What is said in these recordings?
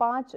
5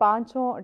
5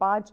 5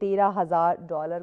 $13,000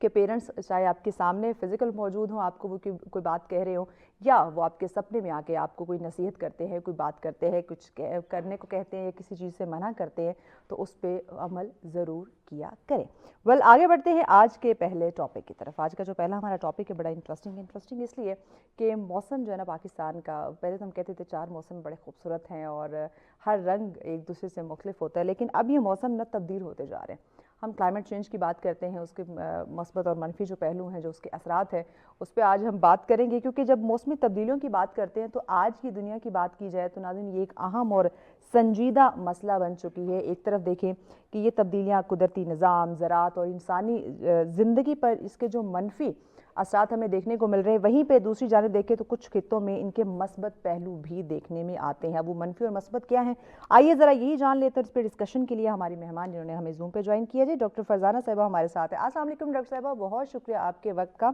کہ پیرنٹس چاہے آپ کے سامنے فزیکل موجود ہوں، آپ کو وہ کوئی بات کہہ رہے ہوں، یا وہ آپ کے سپنے میں آ کے آپ کو کوئی نصیحت کرتے ہیں، کوئی بات کرتے ہیں، کچھ کرنے کو کہتے ہیں یا کسی چیز سے منع کرتے ہیں، تو اس پہ عمل ضرور کیا کریں۔ آگے بڑھتے ہیں آج کے پہلے ٹاپک کی طرف۔ آج کا جو پہلا ہمارا ٹاپک ہے بڑا انٹرسٹنگ اس لیے کہ موسم جو ہے نا پاکستان کا، پہلے تو ہم کہتے تھے 4 موسم بڑے خوبصورت ہیں اور ہر رنگ ایک دوسرے سے مختلف ہوتا ہے، لیکن اب یہ موسم نہ تبدیل ہوتے جا رہے ہیں۔ ہم کلائمیٹ چینج کی بات کرتے ہیں، اس کے مثبت اور منفی جو پہلو ہیں، جو اس کے اثرات ہیں، اس پہ آج ہم بات کریں گے، کیونکہ جب موسمی تبدیلیوں کی بات کرتے ہیں تو آج کی دنیا کی بات کی جائے تو ناظرین یہ ایک اہم اور سنجیدہ مسئلہ بن چکی ہے۔ ایک طرف دیکھیں کہ یہ تبدیلیاں قدرتی نظام، زراعت اور انسانی زندگی پر اس کے جو منفی اثرات ہمیں دیکھنے کو مل رہے ہیں، وہیں پہ دوسری جانب دیکھیں تو کچھ خطوں میں ان کے مثبت پہلو بھی دیکھنے میں آتے ہیں۔ اب وہ منفی اور مثبت کیا ہیں، آئیے ذرا یہی جان لیتے ہیں۔ اس پہ ڈسکشن کے لیے ہماری مہمان جنہوں نے ہمیں زوم پہ جوائن کیا جی، ڈاکٹر فرزانہ صاحبہ ہمارے ساتھ ہیں۔ السلام علیکم ڈاکٹر صاحبہ، بہت شکریہ آپ کے وقت کا۔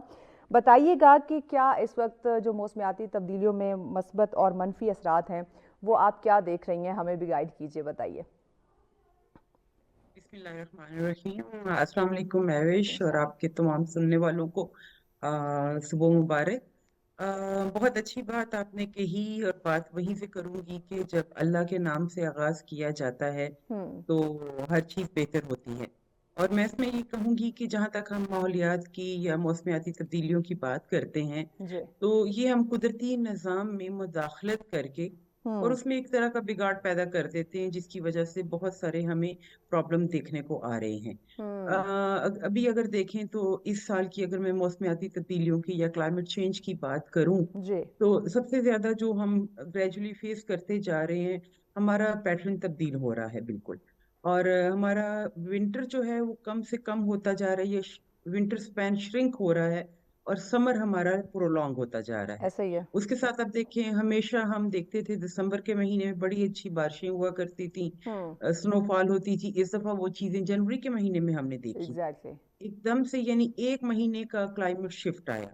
بتائیے گا کہ کیا اس وقت جو موسمیاتی تبدیلیوں میں مثبت اور منفی اثرات ہیں وہ آپ کیا دیکھ رہی ہیں، ہمیں بھی گائیڈ کیجیے، بتائیے۔ بسم اللہ الرحمن الرحیم۔ السلام علیکم مہوش اور آپ کے تمام سننے والوں کو صبح مبارک۔ بہت اچھی بات آپ نے کہی، اور بات وہیں سے کروں گی کہ جب اللہ کے نام سے آغاز کیا جاتا ہے تو ہر چیز بہتر ہوتی ہے۔ اور میں اس میں یہ کہوں گی کہ جہاں تک ہم ماحولیات کی یا موسمیاتی تبدیلیوں کی بات کرتے ہیں جی تو یہ ہم قدرتی نظام میں مداخلت کر کے اور اس میں ایک طرح کا بگاڑ پیدا کر دیتے ہیں، جس کی وجہ سے بہت سارے ہمیں پرابلم دیکھنے کو آ رہے ہیں۔ ابھی اگر دیکھیں تو اس سال کی اگر میں موسمیاتی تبدیلیوں کی یا کلائمیٹ چینج کی بات کروں جی تو سب سے زیادہ جو ہم گریجولی فیس کرتے جا رہے ہیں، ہمارا پیٹرن تبدیل ہو رہا ہے بالکل۔ اور ہمارا ونٹر جو ہے وہ کم سے کم ہوتا جا رہا ہے، ونٹر سپین شرنک ہو رہا ہے، اور سمر ہمارا پرولونگ ہوتا جا رہا ہے۔ ایسا ہی ہے۔ اس کے ساتھ اب دیکھیں، ہمیشہ ہم دیکھتے تھے دسمبر کے مہینے میں بڑی اچھی بارشیں ہوا کرتی تھیں، سنو فال ہوتی تھی۔ اس دفعہ وہ چیزیں جنوری کے مہینے میں ہم نے دیکھی، ایگزیکٹلی۔ ایک دم سے، یعنی ایک مہینے کا کلائمیٹ شفٹ آیا۔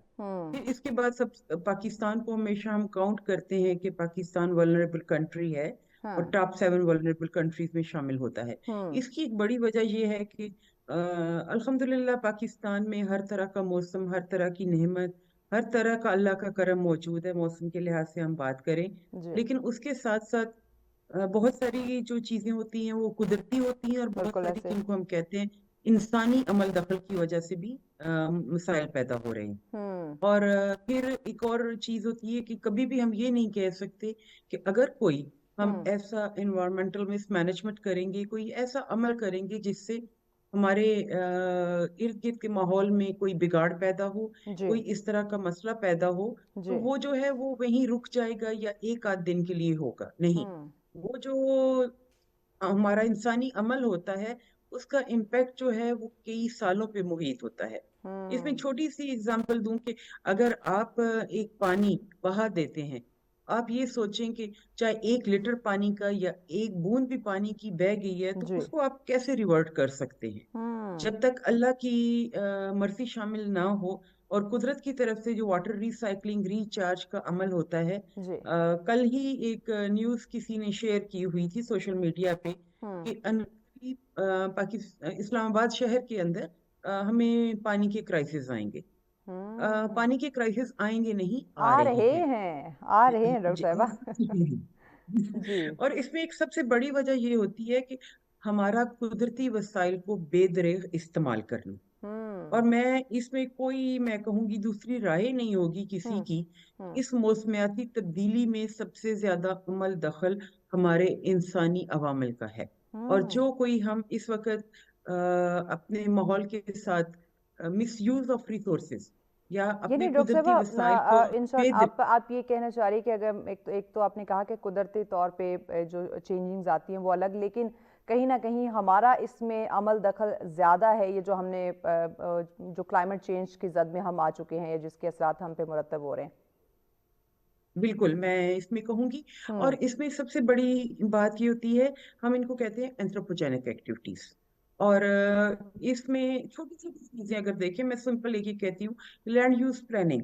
پھر اس کے بعد پاکستان کو ہمیشہ ہم کاؤنٹ کرتے ہیں کہ پاکستان ولنریبل کنٹری ہے اور ٹاپ 7 ولنریبل کنٹریز میں شامل ہوتا ہے۔ اس کی ایک بڑی وجہ یہ ہے کہ الحمدللہ پاکستان میں ہر طرح کا موسم، ہر طرح کی نعمت، ہر طرح کا اللہ کا کرم موجود ہے، موسم کے لحاظ سے ہم بات کریں۔ جی لیکن اس کے ساتھ ساتھ بہت ساری جو چیزیں ہوتی ہیں وہ قدرتی ہوتی ہیں، اور بہت بالکل ساری ایسے۔ جن کو ہم کہتے ہیں انسانی عمل دخل کی وجہ سے بھی مسائل پیدا ہو رہے ہیں۔ اور پھر ایک اور چیز ہوتی ہے کہ کبھی بھی ہم یہ نہیں کہہ سکتے کہ اگر کوئی ہم ایسا انوائرمنٹل مس مینجمنٹ کریں گے، کوئی ایسا عمل کریں گے جس سے ہمارے ارد گرد کے ماحول میں کوئی بگاڑ پیدا ہو، جی کوئی اس طرح کا مسئلہ پیدا ہو، تو جی وہ جو ہے وہ وہیں رک جائے گا یا ایک آدھ دن کے لیے ہوگا نہیں۔ وہ جو ہمارا انسانی عمل ہوتا ہے اس کا امپیکٹ جو ہے وہ کئی سالوں پہ محیط ہوتا ہے۔ اس میں چھوٹی سی اگزامپل دوں کہ اگر آپ ایک پانی بہا دیتے ہیں، آپ یہ سوچیں کہ چاہے 1 لیٹر پانی کا یا ایک بوند بھی پانی کی بہ گئی ہے تو جی اس کو آپ کیسے ریورٹ کر سکتے ہیں؟ جب تک اللہ کی مرضی شامل نہ ہو، اور قدرت کی طرف سے جو واٹر ریسائکلنگ ریچارج کا عمل ہوتا ہے۔ جی کل ہی ایک نیوز کسی نے شیئر کی ہوئی تھی سوشل میڈیا پہ کہ اسلام آباد شہر کے اندر ہمیں پانی کے کرائسس آئیں گے۔ پانی کے کرائسس آئیں گے نہیں، آ آ رہے رہے ہیں۔ ہیں، آ رہے ہیں ڈاکٹر جی، صاحبہ۔ جی اور اس میں ایک سب سے بڑی وجہ یہ ہوتی ہے کہ ہمارا قدرتی وسائل کو بے دریغ استعمال کرنا۔ اور میں اس میں کوئی، میں کہوں گی دوسری رائے نہیں ہوگی کسی کی، اس موسمیاتی تبدیلی میں سب سے زیادہ عمل دخل ہمارے انسانی عوامل کا ہے۔ اور جو کوئی ہم اس وقت اپنے ماحول کے ساتھ مس یوز آف ریسورسز یا یعنی اپنے ڈاکٹر قدرتی وسائل کو صاحبہ ان شارٹ آپ یہ کہنا چاہ رہی کہ اگر ایک تو آپ نے کہا کہ قدرتی طور پہ جو چینجنگز آتی ہیں وہ الگ، لیکن کہیں نہ کہیں ہمارا اس میں عمل دخل زیادہ ہے، یہ جو ہم نے جو کلائمیٹ چینج کی زد میں ہم آ چکے ہیں، جس کے اثرات ہم پہ مرتب ہو رہے ہیں۔ بالکل میں اس میں کہوں گی، اور اس میں سب سے بڑی بات یہ ہوتی ہے، ہم ان کو کہتے ہیں اینتھروپوجینک ایکٹیویٹیز۔ اور اس میں چھوٹی چھوٹی چیزیں اگر دیکھیں، میں سمپل ایک ہی کہتی ہوں، لینڈ یوز پلاننگ۔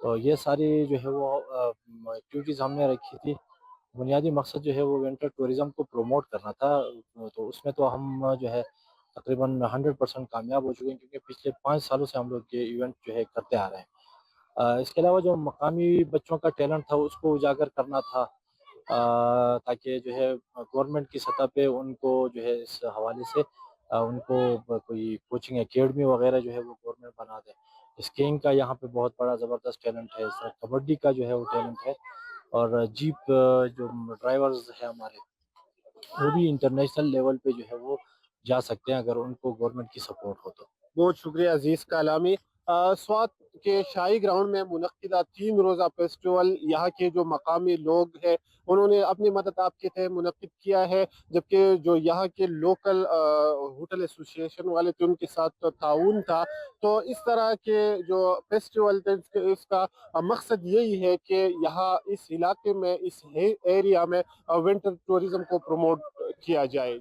تو یہ ساری جو ہے وہ ایکٹیویٹیز ہم نے رکھی تھی. بنیادی مقصد جو ہے وہ ونٹر ٹورزم کو پروموٹ کرنا تھا. تو اس میں تو ہم جو ہے تقریباً 100% کامیاب ہو چکے ہیں، کیونکہ پچھلے 5 سالوں سے ہم لوگ یہ ایونٹ جو ہے کرتے آ رہے ہیں. اس کے علاوہ جو مقامی بچوں کا ٹیلنٹ تھا اس کو اجاگر کرنا تھا، تاکہ جو ہے گورنمنٹ کی سطح پہ ان کو جو ہے اس حوالے سے ان کو کوئی کوچنگ اکیڈمی وغیرہ جو ہے وہ گورنمنٹ بنا دے. اسکیئنگ کا یہاں پہ بہت بڑا زبردست ٹیلنٹ ہے، اس طرح کبڈی کا جو ہے وہ ٹیلنٹ ہے، اور جیپ جو ڈرائیورز ہیں ہمارے وہ بھی انٹرنیشنل لیول پہ جو ہے وہ جا سکتے ہیں اگر ان کو گورنمنٹ کی سپورٹ ہو تو. بہت شکریہ عزیز کالامی. سوات کے شاہی گراؤنڈ میں منعقدہ 3 روزہ فیسٹیول یہاں کے جو مقامی لوگ ہیں انہوں نے اپنی مدد آپ کے تحت منعقد کیا ہے، جبکہ جو یہاں کے لوکل ہوٹل ایسوسیشن والے تھے ان کے ساتھ تعاون تھا. تو اس طرح کے جو فیسٹیول تھے اس کا مقصد یہی ہے کہ یہاں اس علاقے میں اس ایریا میں ونٹر ٹورزم کو پروموٹ کیا جائے.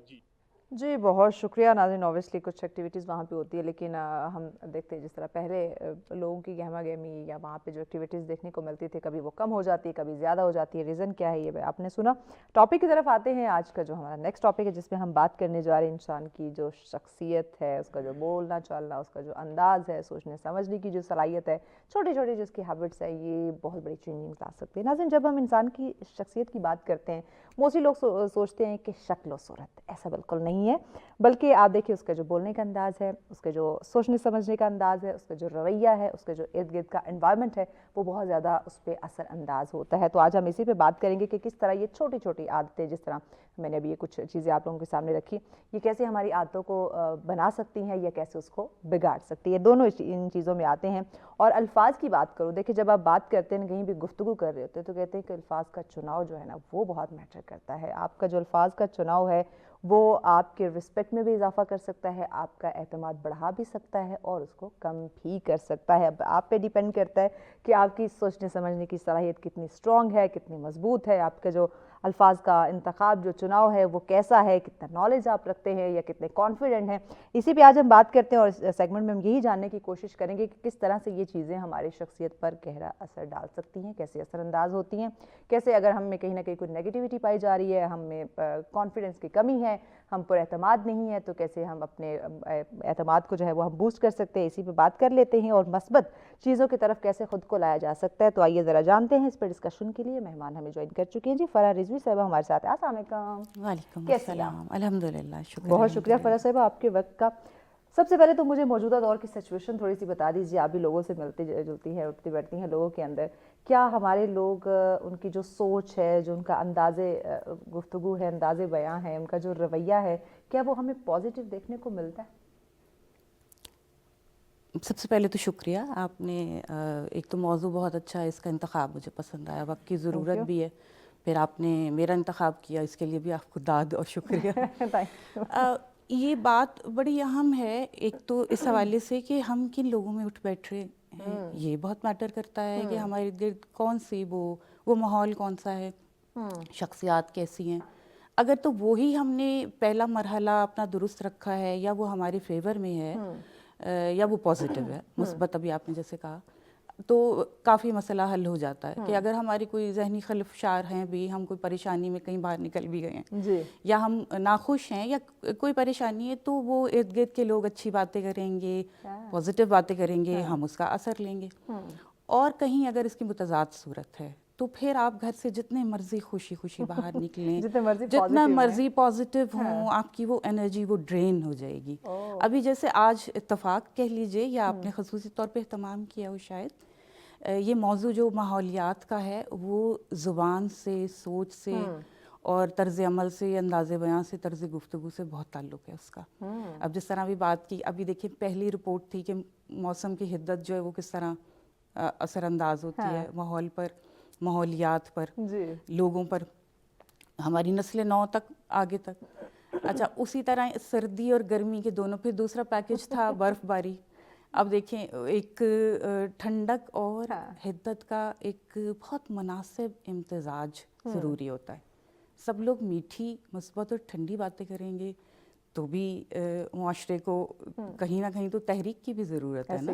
جی بہت شکریہ ناظرین. اوبیسلی کچھ ایکٹیویٹیز وہاں پہ ہوتی ہے، لیکن ہم دیکھتے ہیں جس طرح پہلے لوگوں کی گہما گہمی یا وہاں پہ جو ایکٹیویٹیز دیکھنے کو ملتی تھی کبھی وہ کم ہو جاتی ہے کبھی زیادہ ہو جاتی ہے. ریزن کیا ہے یہ آپ نے سنا. ٹاپک کی طرف آتے ہیں. آج کا جو ہمارا نیکسٹ ٹاپک ہے جس میں ہم بات کرنے جا رہے ہیں انسان کی جو شخصیت ہے، اس کا جو بولنا چالنا، اس کا جو انداز ہے، سوچنے سمجھنے کی جو صلاحیت ہے، چھوٹی چھوٹی جو اس کی ہیبٹس ہے، یہ بہت بڑی چینجنگ لا سکتی ہے. ناظرین جب ہم انسان کی شخصیت کی بات کرتے ہیں موسٹلی لوگ سوچتے ہیں کہ شکل و صورت. ایسا بالکل نہیں ہے، بلکہ آپ دیکھیں اس کا جو بولنے کا انداز ہے، اس کے جو سوچنے سمجھنے کا انداز ہے، اس کا جو رویہ ہے، اس کا جو ارد گرد کا انوائرمنٹ ہے، وہ بہت زیادہ اس پہ اثر انداز ہوتا ہے. تو آج ہم اسی پہ بات کریں گے کہ کس طرح یہ چھوٹی چھوٹی عادتیں، جس طرح میں نے ابھی یہ کچھ چیزیں آپ لوگوں کے سامنے رکھی، یہ کیسے ہماری عادتوں کو بنا سکتی ہیں یا کیسے اس کو بگاڑ سکتی ہے. دونوں ان چیزوں میں آتے ہیں. اور الفاظ کی بات کرو، دیکھیں جب آپ بات کرتے ہیں کہیں بھی گفتگو کر رہے ہوتے ہیں تو کہتے ہیں کہ الفاظ کا چناؤ جو ہے نا وہ بہت میٹر کرتا ہے. آپ کا جو الفاظ کا چناؤ ہے وہ آپ کے رسپیکٹ میں بھی اضافہ کر سکتا ہے، آپ کا اعتماد بڑھا بھی سکتا ہے اور اس کو کم بھی کر سکتا ہے. اب آپ پہ ڈیپینڈ کرتا ہے کہ آپ کی سوچنے سمجھنے کی صلاحیت کتنی اسٹرانگ ہے، کتنی مضبوط ہے، آپ کا جو الفاظ کا انتخاب جو چناؤ ہے وہ کیسا ہے، کتنا نالج آپ رکھتے ہیں یا کتنے کانفیڈنٹ ہیں. اسی پہ آج ہم بات کرتے ہیں اور اس سیگمنٹ میں ہم یہی جاننے کی کوشش کریں گے کہ کس طرح سے یہ چیزیں ہماری شخصیت پر گہرا اثر ڈال سکتی ہیں، کیسے اثر انداز ہوتی ہیں، کیسے اگر ہم میں کہیں نہ کہیں کوئی نیگیٹیوٹی پائی جا رہی ہے، ہم میں کانفیڈنس کی کمی ہے، ہم پر اعتماد نہیں ہے، تو کیسے ہم اپنے اعتماد کو جو ہے وہ ہم بوسٹ کر سکتے ہیں. اسی پہ بات کر لیتے ہیں. اور مثبت چیزوں کی طرف کیسے خود کو لایا جا سکتا ہے. تو آئیے ذرا جانتے ہیں. اس پہ ڈسکشن کے لیے مہمان ہمیں جوائن کر چکے ہیں. جی فرح رضوی صاحبہ ہمارے ساتھ ہیں. السلام علیکم. وعلیکم کیسی ہیں السلام. الحمدللہ، شکر. بہت شکریہ فرح صاحبہ آپ کے وقت کا. سب سے پہلے تو مجھے موجودہ دور کی سچویشن تھوڑی سی بتا دیجیے. آپ بھی لوگوں سے ملتی جلتی ہیں، اٹھتی بیٹھتی ہیں لوگوں کے اندر. کیا ہمارے لوگ ان کی جو سوچ ہے، جو ان کا انداز گفتگو ہے، انداز بیان ہے، ان کا جو رویہ ہے، کیا وہ ہمیں پازیٹیو دیکھنے کو ملتا ہے؟ سب سے پہلے تو شکریہ. آپ نے ایک تو موضوع بہت اچھا ہے، اس کا انتخاب مجھے پسند آیا. وقت کی ضرورت بھی ہے، پھر آپ نے میرا انتخاب کیا، اس کے لیے بھی آپ کو داد اور شکریہ. یہ بات بڑی اہم ہے. ایک تو اس حوالے سے کہ ہم کن لوگوں میں اٹھ بیٹھ رہے ہیں، یہ بہت میٹر کرتا ہے کہ ہمارے ارد گرد کون سی وہ ماحول کون سا ہے، شخصیات کیسی ہیں. اگر تو وہی ہم نے پہلا مرحلہ اپنا درست رکھا ہے، یا وہ ہمارے فیور میں ہے، یا وہ پازیٹیو ہے، مثبت، ابھی آپ نے جیسے کہا، تو کافی مسئلہ حل ہو جاتا ہے. کہ اگر ہماری کوئی ذہنی خلفشار ہیں بھی، ہم کوئی پریشانی میں کہیں باہر نکل بھی گئے ہیں، یا ہم ناخوش ہیں یا کوئی پریشانی ہے، تو وہ ارد گرد کے لوگ اچھی باتیں کریں گے، پازیٹیو باتیں کریں گے، ہم اس کا اثر لیں گے. اور کہیں اگر اس کی متضاد صورت ہے تو پھر آپ گھر سے جتنے مرضی خوشی خوشی باہر نکلیں، جتنا مرضی پازیٹیو ہوں، آپ کی وہ انرجی وہ ڈرین ہو جائے گی. ابھی جیسے آج اتفاق کہہ لیجئے، یا آپ نے خصوصی طور پہ اہتمام کیا ہو شاید، یہ موضوع جو ماحولیات کا ہے، وہ زبان سے، سوچ سے اور طرز عمل سے، انداز بیان سے، طرز گفتگو سے بہت تعلق ہے اس کا. اب جس طرح بھی بات کی، ابھی دیکھیں پہلی رپورٹ تھی کہ موسم کی حدت جو ہے وہ کس طرح اثر انداز ہوتی ہے ماحول پر، ماحولیات پر، لوگوں پر، ہماری نسل نو تک، آگے تک. اچھا، اسی طرح سردی اور گرمی کے دونوں. پھر دوسرا پیکج تھا برف باری. اب دیکھیں ایک ٹھنڈک اور حدت کا ایک بہت مناسب امتزاج ضروری ہوتا ہے. سب لوگ میٹھی، مثبت اور ٹھنڈی باتیں کریں گے تو بھی معاشرے کو کہیں نہ کہیں تو تحریک کی بھی ضرورت ہے نا.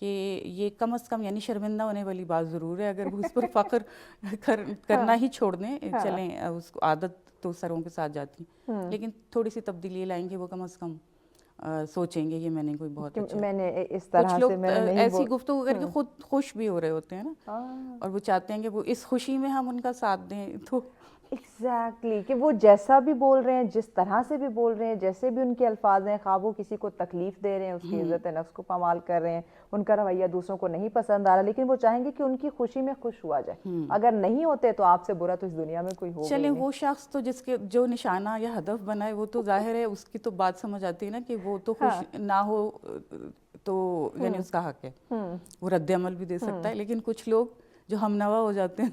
کہ یہ کم از کم یعنی شرمندہ ہونے والی بات ضرور ہے اگر وہ اس پر فخر کرنا ہی چھوڑ دیں, چلیں اس کو عادت تو سروں کے ساتھ جاتی ہیں, لیکن تھوڑی سی تبدیلی لائیں گے وہ کم از کم سوچیں گے یہ میں نے کوئی بہت اچھا. میں نے اس طرح کچھ لوگ ایسی گفتگو کر کے خود خوش بھی ہو رہے ہوتے ہیں نا, اور وہ چاہتے ہیں کہ وہ اس خوشی میں ہم ان کا ساتھ دیں. تو ایگزیکٹلی کہ وہ جیسا بھی بول رہے ہیں, جس طرح سے بھی بول رہے ہیں, جیسے بھی ان کے الفاظ ہیں, خواہ وہ کسی کو تکلیف دے رہے ہیں, اس کی عزت نفس کو پامال کر رہے ہیں, ان کا رویہ دوسروں کو نہیں پسند آ رہا, لیکن وہ چاہیں گے کہ ان کی خوشی میں خوش ہوا جائے. اگر نہیں ہوتے تو آپ سے برا تو اس دنیا میں کوئی ہوگا. چلیں وہ شخص تو جس کے جو نشانہ یا ہدف بنا ہے وہ تو ظاہر ہے اس کی تو بات سمجھ آتی ہے نا کہ وہ تو خوش نہ ہو تو یعنی اس کا حق ہے, وہ رد عمل بھی دے سکتا ہے. لیکن کچھ لوگ جو ہم نوا ہو جاتے ہیں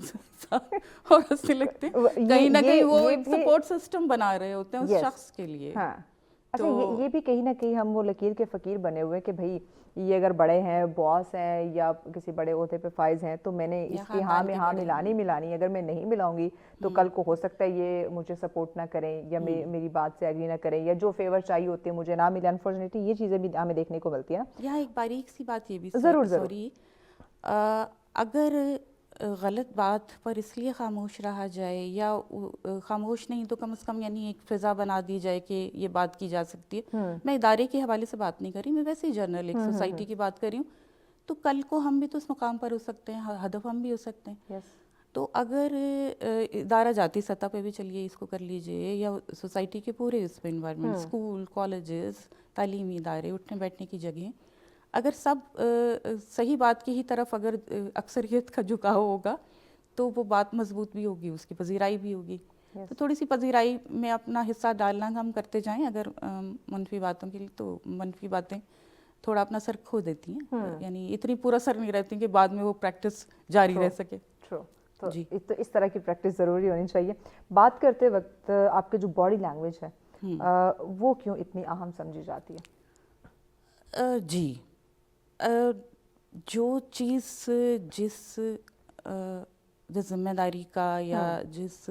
اور ہنسنے لگتے ہیں, کہیں نہ کہیں وہ ایک سپورٹ سسٹم بنا رہے ہوتے ہیں اس شخص کے لیے. اچھا یہ بھی کہیں نہ کہیں ہم وہ لکیر کے فقیر بنے ہوئے کہ بھائی یہ اگر بڑے ہیں, باس ہیں یا کسی بڑے عہدے پہ فائز ہیں تو میں نے اس کی ہاں میں ہاں ملانی, اگر میں نہیں ملاؤں گی تو کل کو ہو سکتا ہے یہ مجھے سپورٹ نہ کریں یا میری بات سے ایگری نہ کریں, یا جو فیور چاہیے ہوتے ہیں مجھے نہ ملے. انفارچونیٹلی یہ چیزیں بھی ہمیں دیکھنے کو ملتی ہیں. یہاں ایک باریک سی بات یہ بھی ضرور سوری, اگر غلط بات پر اس لیے خاموش رہا جائے, یا خاموش نہیں تو کم از کم یعنی ایک فضا بنا دی جائے کہ یہ بات کی جا سکتی ہے. میں ادارے کے حوالے سے بات نہیں کر رہی, میں ویسے ہی جنرل ایک سوسائٹی کی بات کر رہی ہوں. تو کل کو ہم بھی تو اس مقام پر ہو سکتے ہیں, ہدف ہم بھی ہو سکتے ہیں. تو اگر ادارہ جاتی سطح پہ بھی چلیے اس کو کر لیجئے, یا سوسائٹی کے پورے اس میں انوائرمنٹ, اسکول, کالجز, تعلیمی ادارے, اٹھنے بیٹھنے کی جگہیں, اگر سب صحیح بات کی ہی طرف اگر اکثریت کا جھکاؤ ہوگا تو وہ بات مضبوط بھی ہوگی, اس کی پذیرائی بھی ہوگی. تو تھوڑی سی پذیرائی میں اپنا حصہ ڈالنا ہم کرتے جائیں. اگر منفی باتوں کے لیے تو منفی باتیں تھوڑا اپنا سر کھو دیتی ہیں, یعنی اتنی پورا سر نہیں رہتی کہ بعد میں وہ پریکٹس جاری رہ سکے. تو اس طرح کی پریکٹس ضروری ہونی چاہیے. بات کرتے وقت آپ کے جو باڈی لینگویج ہے وہ کیوں اتنی اہم سمجھی جاتی ہے؟ جی, جو چیز جس ذمہ داری کا یا جس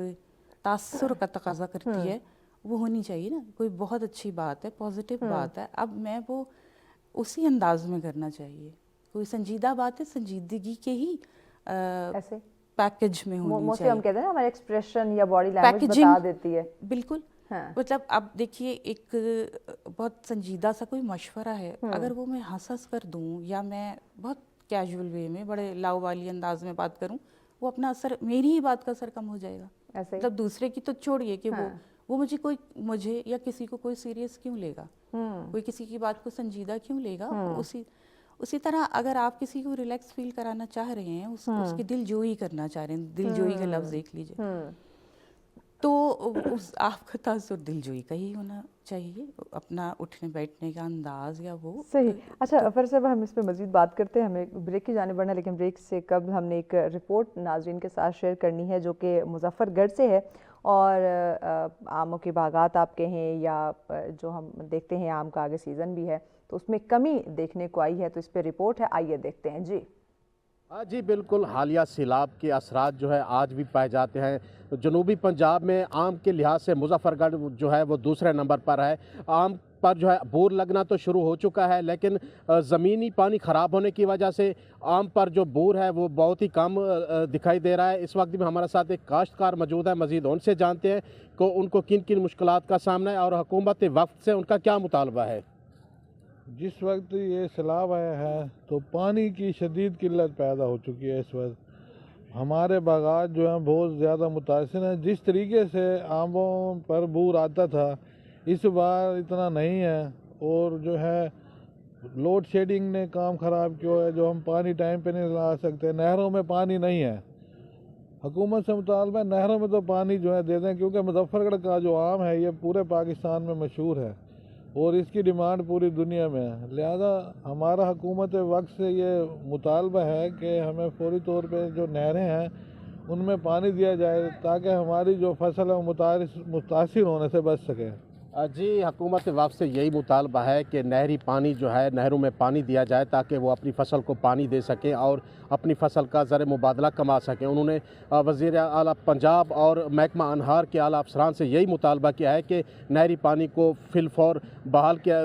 تاثر کا تقاضا کرتی ہے وہ ہونی چاہیے نا. کوئی بہت اچھی بات ہے, پازیٹیو بات ہے, اب میں وہ اسی انداز میں کرنا چاہیے. کوئی سنجیدہ بات ہے, سنجیدگی کے ہی ایسے پیکج میں ہونی چاہیے. ہم کہتے ہیں نا ہمارا ایکسپریشن یا باڈی لینگویج بتا دیتی ہے. بالکل. مطلب اب دیکھیے ایک بہت سنجیدہ سا کوئی مشورہ ہے, اگر وہ میں ہنس کر دوں یا میں بہت کیجول وے میں بڑے لاوالی انداز میں بات کروں, وہ اپنا اثر, میری ہی بات کا اثر کم ہو جائے گا. مطلب دوسرے کی تو چھوڑیے کہ وہ مجھے یا کسی کو کوئی سیریس کیوں لے گا, کوئی کسی کی بات کو سنجیدہ کیوں لے گا. اسی طرح اگر آپ کسی کو ریلیکس فیل کرانا چاہ رہے ہیں, اس کی دل جوئی کرنا چاہ رہے ہیں, دل جوئی کا لفظ دیکھ لیجئے, تو آپ کا تاثر دل جوئی کا ہی ہونا چاہیے, اپنا اٹھنے بیٹھنے کا انداز یا وہ صحیح. اچھا افر صاحب, ہم اس پہ مزید بات کرتے ہیں, ہمیں بریک کی جانب بڑھنا, لیکن بریک سے قبل ہم نے ایک رپورٹ ناظرین کے ساتھ شیئر کرنی ہے جو کہ مظفر گڑھ سے ہے. اور آموں کے باغات آپ کے ہیں یا جو ہم دیکھتے ہیں آم کا آگے سیزن بھی ہے تو اس میں کمی دیکھنے کو آئی ہے, تو اس پہ رپورٹ ہے, آئیے دیکھتے ہیں. جی بالکل, حالیہ سیلاب کے اثرات جو ہے آج بھی پائے جاتے ہیں. جنوبی پنجاب میں آم کے لحاظ سے مظفر گڑھ جو ہے وہ دوسرے نمبر پر ہے. آم پر جو ہے بور لگنا تو شروع ہو چکا ہے, لیکن زمینی پانی خراب ہونے کی وجہ سے آم پر جو بور ہے وہ بہت ہی کم دکھائی دے رہا ہے. اس وقت بھی ہمارے ساتھ ایک کاشتکار موجود ہے, مزید ان سے جانتے ہیں کہ ان کو کن کن مشکلات کا سامنا ہے اور حکومت وقت سے ان کا کیا مطالبہ ہے. جس وقت یہ سیلاب آیا ہے تو پانی کی شدید قلت پیدا ہو چکی ہے. اس وقت ہمارے باغات جو ہیں بہت زیادہ متاثر ہیں. جس طریقے سے آموں پر بور آتا تھا اس بار اتنا نہیں ہے, اور جو ہے لوڈ شیڈنگ نے کام خراب کیا ہے, جو ہم پانی ٹائم پہ نہیں لا سکتے. نہروں میں پانی نہیں ہے. حکومت سے مطالبہ ہے نہروں میں تو پانی جو ہے دے دیں, کیونکہ مظفر گڑھ کا جو آم ہے یہ پورے پاکستان میں مشہور ہے اور اس کی ڈیمانڈ پوری دنیا میں ہے. لہذا ہمارا حکومت وقت سے یہ مطالبہ ہے کہ ہمیں فوری طور پہ جو نہریں ہیں ان میں پانی دیا جائے تاکہ ہماری جو فصل ہے وہ متاثر ہونے سے بچ سکے. جی حکومت وقت سے یہی مطالبہ ہے کہ نہری پانی جو ہے نہروں میں پانی دیا جائے تاکہ وہ اپنی فصل کو پانی دے سکیں اور اپنی فصل کا زر مبادلہ کما سکیں. انہوں نے وزیر اعلیٰ پنجاب اور محکمہ انہار کے اعلیٰ افسران سے یہی مطالبہ کیا ہے کہ نہری پانی کو فی الفور بحال کیا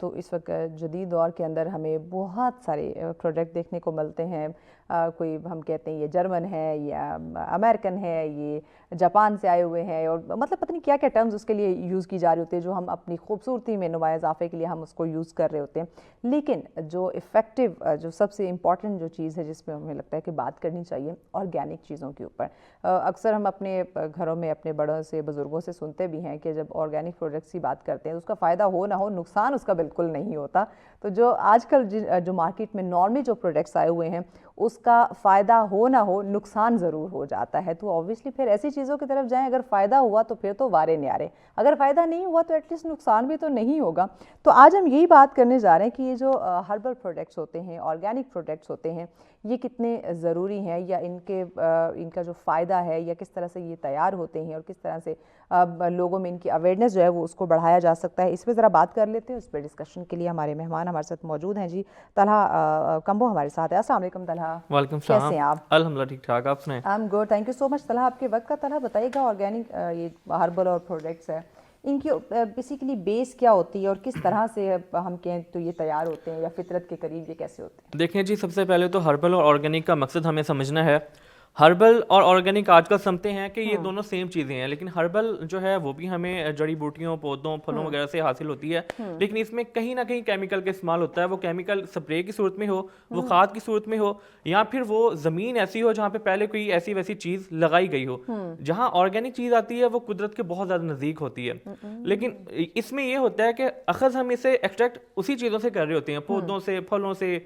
تو اس وقت جدید دور کے اندر ہمیں بہت سارے پروڈکٹ دیکھنے کو ملتے ہیں. کوئی ہم کہتے ہیں یہ جرمن ہے, یا امریکن ہے, یہ جاپان سے آئے ہوئے ہیں, اور مطلب پتہ نہیں کیا کیا ٹرمز اس کے لیے یوز کی جا رہی ہوتی ہے, جو ہم اپنی خوبصورتی میں نمایاں اضافے کے لیے ہم اس کو یوز کر رہے ہوتے ہیں. لیکن جو افیکٹو, جو سب سے امپورٹنٹ جو چیز ہے جس پہ ہمیں لگتا ہے کہ بات کرنی چاہیے, آرگینک چیزوں کے اوپر. اکثر ہم اپنے گھروں میں اپنے بڑوں سے, بزرگوں سے سنتے بھی ہیں کہ جب آرگینک پروڈکٹس کی بات کرتے ہیں اس کا فائدہ ہو نہ ہو, نقصان اس کا بالکل نہیں ہوتا. تو جو آج کل جو مارکیٹ میں نارملی جو پروڈکٹس آئے ہوئے ہیں اس کا فائدہ ہو نہ ہو, نقصان ضرور ہو جاتا ہے. تو آبویسلی پھر ایسی چیزوں کی طرف جائیں, اگر فائدہ ہوا تو پھر تو وارے نیارے, اگر فائدہ نہیں ہوا تو ایٹ لیسٹ نقصان بھی تو نہیں ہوگا. تو آج ہم یہی بات کرنے جا رہے ہیں کہ یہ جو ہربل پروڈکٹس ہوتے ہیں, آرگینک پروڈکٹس ہوتے ہیں, یہ کتنے ضروری ہیں, یا ان کا جو فائدہ ہے, یا کس طرح سے یہ تیار ہوتے ہیں, اور کس طرح سے لوگوں میں ان کی اویئرنیس جو ہے وہ اس کو بڑھایا جا سکتا ہے. اس پہ ذرا بات کر لیتے ہیں. اس پہ ڈسکشن کے لیے ہمارے مہمان ہمارے ساتھ موجود ہیں. جی طلحہ کمبو ہمارے ساتھ ہے. السلام علیکم طلحہ. وعلیکم السلام. کیسے ہیں آپ؟ الحمدللہ ٹھیک ٹھاک, آپ سنائیں؟ I am good, thank you so much. Talha آپ کے وقت کا, طلحہ بتائیے گا آرگینک یہ ہربل اور پروڈکٹس ہے, ان کی بیسیکلی بیس کیا ہوتی ہے, اور کس طرح سے ہم کہیں تو یہ تیار ہوتے ہیں, یا فطرت کے قریب یہ کیسے ہوتے ہیں؟ دیکھیں جی, سب سے پہلے تو ہربل اور آرگینک کا مقصد ہمیں سمجھنا ہے. ہربل اور آرگینک آج کل سمجھتے ہیں کہ یہ دونوں سیم چیزیں ہیں, لیکن ہربل جو ہے وہ بھی ہمیں جڑی بوٹیوں, پودوں, پھلوں وغیرہ سے حاصل ہوتی ہے, لیکن اس میں کہیں نہ کہیں کیمیکل کا استعمال ہوتا ہے. وہ کیمیکل سپرے کی صورت میں ہو, وہ کھاد کی صورت میں ہو, یا پھر وہ زمین ایسی ہو جہاں پہ پہلے کوئی ایسی ویسی چیز لگائی گئی ہو. جہاں آرگینک چیز آتی ہے وہ قدرت کے بہت زیادہ نزدیک ہوتی ہے, لیکن اس میں یہ ہوتا ہے کہ اخذ ہم اسے ایکسٹریکٹ اسی چیزوں سے کر رہے ہوتے ہیں, پودوں سے, پھلوں سے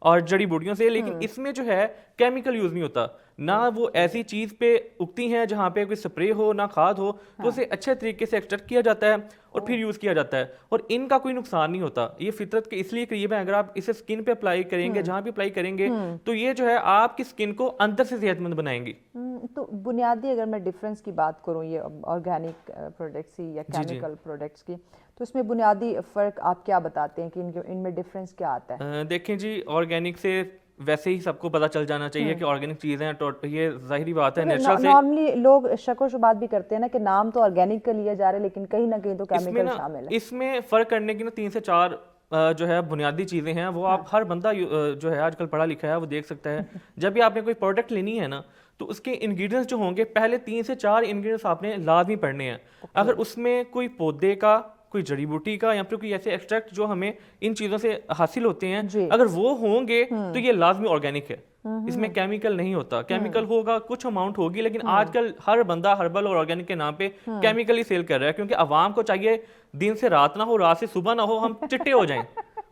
اور جڑی بوٹیوں سے, لیکن اس میں جو ہے کیمیکل یوز نہیں ہوتا. نہ وہ ایسی چیز پہ اگتی ہیں جہاں پہ کوئی سپرے ہو, نہ کھاد ہو, تو اسے اچھے طریقے سے ایکسٹریکٹ کیا جاتا ہے اور پھر یوز کیا جاتا ہے, اور ان کا کوئی نقصان نہیں ہوتا. یہ فطرت کے اس لیے قریب ہے. اگر آپ اسے اسکن پہ اپلائی کریں گے, جہاں بھی اپلائی کریں گے, تو یہ جو ہے آپ کی اسکن کو اندر سے صحت مند بنائیں گی. تو بنیادی اگر میں ڈفرینس کی بات کروں یہ آرگینک پروڈکٹس یا کیمیکل پروڈکٹس کی, تو اس میں بنیادی فرق آپ کیا بتاتے ہیں کہ ان میں ڈفرینس کیا آتا ہے؟ دیکھیں جی, آرگینک سے ویسے ہی سب کو پتہ چل جانا چاہیے کہ آرگینک چیزیں, یہ ظاہری بات ہے, نیچرل سے. نارملی لوگ شک و شبہات بھی کرتے ہیں نا کہ نام تو آرگینک کا لیا جا رہا ہے, لیکن کہیں نہ کہیں تو کیمیکل شامل ہے. اس میں فرق کرنے کی 3 سے 4 جو ہے بنیادی چیزیں ہیں, وہ آپ ہر بندہ جو ہے آج کل پڑھا لکھا ہے وہ دیکھ سکتا ہے. جب بھی آپ نے کوئی پروڈکٹ لینی ہے نا, تو اس کے انگریڈینٹس جو ہوں گے, پہلے 3 سے 4 انگریڈینٹس آپ نے لازمی پڑھنے ہیں. اگر اس میں کوئی پودے کا, کوئی جڑی بوٹی کا, یا پھر کوئی ایسے ایکسٹریکٹ جو ہمیں ان چیزوں سے حاصل ہوتے ہیں, اگر وہ ہوں گے تو یہ لازمی آرگینک ہے. اس میں کیمیکل نہیں ہوتا. کیمیکل ہوگا, کچھ اماؤنٹ ہوگی, لیکن آج کل ہر بندہ ہربل اور آرگینک کے نام پہ کیمیکل ہی سیل کر رہا ہے, کیونکہ عوام کو چاہیے دن سے رات نہ ہو, رات سے صبح نہ ہو, ہم چٹے ہو جائیں.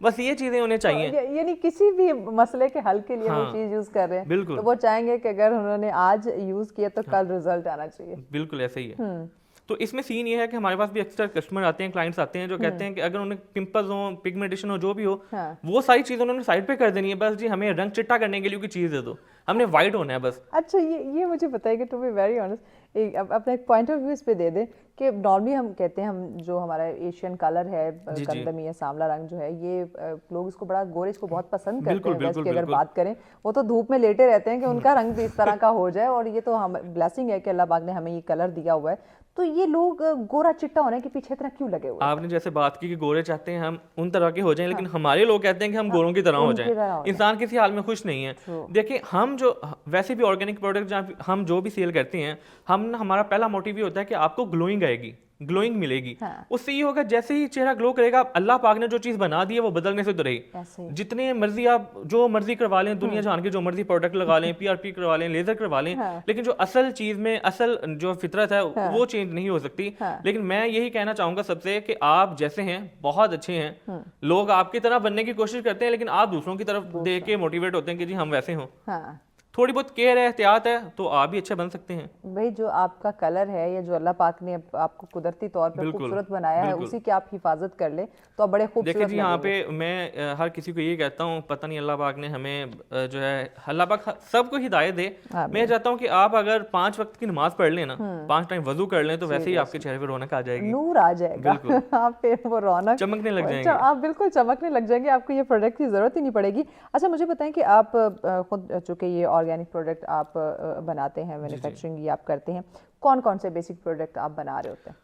بس یہ چیزیں انہیں چاہیے, یعنی کسی بھی مسئلے کے حل کے لیے وہ چیز یوز کر رہے ہیں. بالکل, تو وہ چاہیں گے کہ اگر انہوں نے آج یوز کیا تو کل رزلٹ آنا چاہیے. بالکل ایسا ہی ہے. تو اس میں سین یہ ہے کہ ہمارے پاس بھی اکثر کسٹمر آتے ہیں, کلائنٹس آتے ہیں, جو کہتے ہیں کہ اگر انہیں پمپلز ہوں, پگمنٹیشن ہو, جو بھی ہو, وہ ساری چیزیں انہوں نے سائڈ پہ کر دینی ہے. بس جی ہمیں رنگ چٹا کرنے کے لیے کوئی چیز دے دو, ہم نے وائٹ ہونا ہے بس. اچھا, یہ مجھے بتائیے کہ ٹو بی ویری آنیسٹ, اپنا ایک پوائنٹ آف ویو اس پہ دے دیں کہ نارملی ہم کہتے ہیں, ہم جو ہمارا ایشین کلر ہے, گندمی یا سانولا رنگ جو ہے, یہ لوگ اس کو بڑا گورے کو بہت پسند کرتے ہیں. ویسٹ کی اگر بات کریں, وہ تو دھوپ میں لیٹے رہتے ہیں کہ ان کا رنگ بھی اس طرح کا ہو جائے, اور یہ تو ہم بلیسنگ ہے کہ اللہ پاک نے ہمیں یہ کلر دیا ہوا ہے. تو یہ لوگ گورا چٹا ہونے کے پیچھے اتنا کیوں لگے ہوئے؟ آپ نے جیسے بات کی کہ گورے چاہتے ہیں ہم ان طرح کے ہو جائیں, لیکن ہمارے لوگ کہتے ہیں کہ ہم گوروں کی طرح ہو جائیں. انسان کسی حال میں خوش نہیں ہے. دیکھیں, ہم جو ویسے بھی آرگینک پروڈکٹ ہم جو بھی سیل کرتے ہیں, ہمارا پہلا موٹیو یہ ہوتا ہے کہ آپ کو گلوئنگ آئے گی, گلوئنگ ملے گی. اس سے یہ ہوگا جیسے ہی چہرہ گلو کرے گا, اللہ پاک نے جو چیز بنا دی ہے وہ بدلنے سے تو رہی. جتنے مرضی آپ جو مرضی کروا لیں, دنیا جہان کے جو مرضی پروڈکٹ لگا لیں, پی آر پی کروا لیں, لیزر کروا لیں, لیکن جو اصل چیز میں اصل جو فطرت ہے وہ چینج نہیں ہو سکتی. لیکن میں یہی کہنا چاہوں گا سب سے کہ آپ جیسے ہیں بہت اچھے ہیں, لوگ آپ کی طرح بننے کی کوشش کرتے ہیں, لیکن آپ دوسروں کی طرف دیکھ کے موٹیویٹ ہوتے ہیں کہ جی ہم ویسے ہوں. تھوڑی بہت کیئر ہے, احتیاط ہے, تو آپ بھی اچھے بن سکتے ہیں. بھائی جو آپ کا کلر ہے, یا جو اللہ پاک نے آپ کو قدرتی طور پر خوبصورت بنایا ہے, اسی کی آپ حفاظت کر لیں تو آپ بڑے خوبصورت. دیکھیں جی, یہاں پہ میں ہر کسی کو یہ کہتا ہوں, پتہ نہیں اللہ پاک نے ہمیں جو ہے, اللہ پاک سب کو ہدایت دے. میں چاہتا ہوں کہ آپ اگر 5 وقت کی نماز پڑھ لیں نا, 5 ٹائم وضو کر لیں, تو ویسے ہی آپ کے چہرے پہ رونق آ جائے گی, نور آ جائے گا. آپ پہ وہ رونق چمکنے لگ جائیں گے. آپ بالکل چمکنے لگ جائیں گے, آپ کو یہ پروڈکٹ کی ضرورت ہی نہیں پڑے گی. اچھا, مجھے بتائیں کہ آپ خود چونکہ یہ آرگینک پروڈکٹ آپ بناتے ہیں, مینوفیکچرنگ یہ آپ کرتے ہیں, کون کون سے بیسک پروڈکٹ آپ بنا رہے ہوتے ہیں؟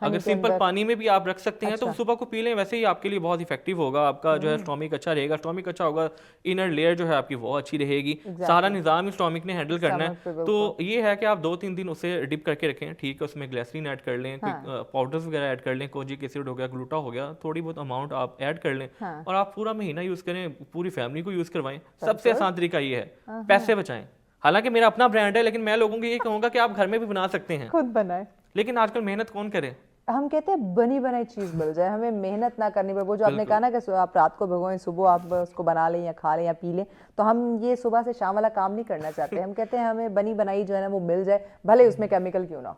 اگر سمپل پانی میں بھی آپ رکھ سکتے ہیں تو صبح کو پی لیں, ویسے ہی آپ کے لیے بہت افیکٹو ہوگا, آپ کا جو ہے اسٹومک اچھا رہے گا, اسٹومک اچھا ہوگا, انر لیئر جو ہے آپ کی وہ اچھی رہے گی, سارا نظام اسٹومک نے ہینڈل کرنا ہے. تو یہ ہے کہ آپ 2-3 دن اسے ڈپ کر کے رکھیں, ٹھیک ہے, اس میں گلیسرین ایڈ کر لیں, پاؤڈرز وغیرہ ایڈ کر لیں, کوجک ایسڈ ہو گیا, گلوٹا ہو گیا, تھوڑی بہت اماؤنٹ آپ ایڈ کر لیں اور آپ پورا مہینہ یوز کریں, پوری فیملی کو یوز کروائیں. سب سے آسان طریقہ یہ ہے, پیسے بچائیں. حالانکہ میرا اپنا برانڈ ہے لیکن میں لوگوں کو یہ کہوں گا کہ آپ گھر میں بھی بنا سکتے ہیں, خود بنائیں. لیکن آج کل محنت کون کرے؟ ہم کہتے ہیں بنی بنائی چیز مل جائے, ہمیں محنت نہ کرنی پڑے. وہ جو آپ نے کہا نا کہ آپ رات کو بھگوئیں, صبح آپ اس کو بنا لیں یا کھا لیں یا پی لیں, تو ہم یہ صبح سے شام والا کام نہیں کرنا چاہتے. ہم کہتے ہیں ہمیں بنی بنائی جو ہے نا وہ مل جائے, بھلے اس میں کیمیکل کیوں نہ ہو.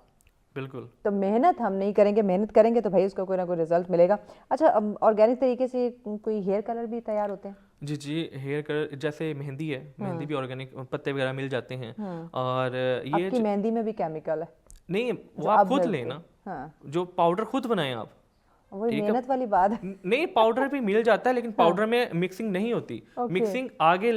بالکل. تو محنت ہم نہیں کریں گے, محنت کریں گے تو بھائی اس کا کوئی نہ کوئی رزلٹ ملے گا. اچھا, آرگینک طریقے سے کوئی ہیئر کلر بھی تیار ہوتے ہیں؟ جی, ہیئر کلر جیسے مہندی ہے, مہندی بھی آرگینک پتے وغیرہ مل جاتے ہیں. اور یہ آپ کی مہندی میں بھی کیمیکل ہے؟ نہیں, وہ آپ خود لیں نا, جو پاؤڈر خود بنائیں آپ. وہی محنت والی بات ہے. نہیں, پاؤڈر بھی مل جاتا ہے لیکن پاؤڈر میں مکسنگ نہیں ہوتی, مکسنگ آگے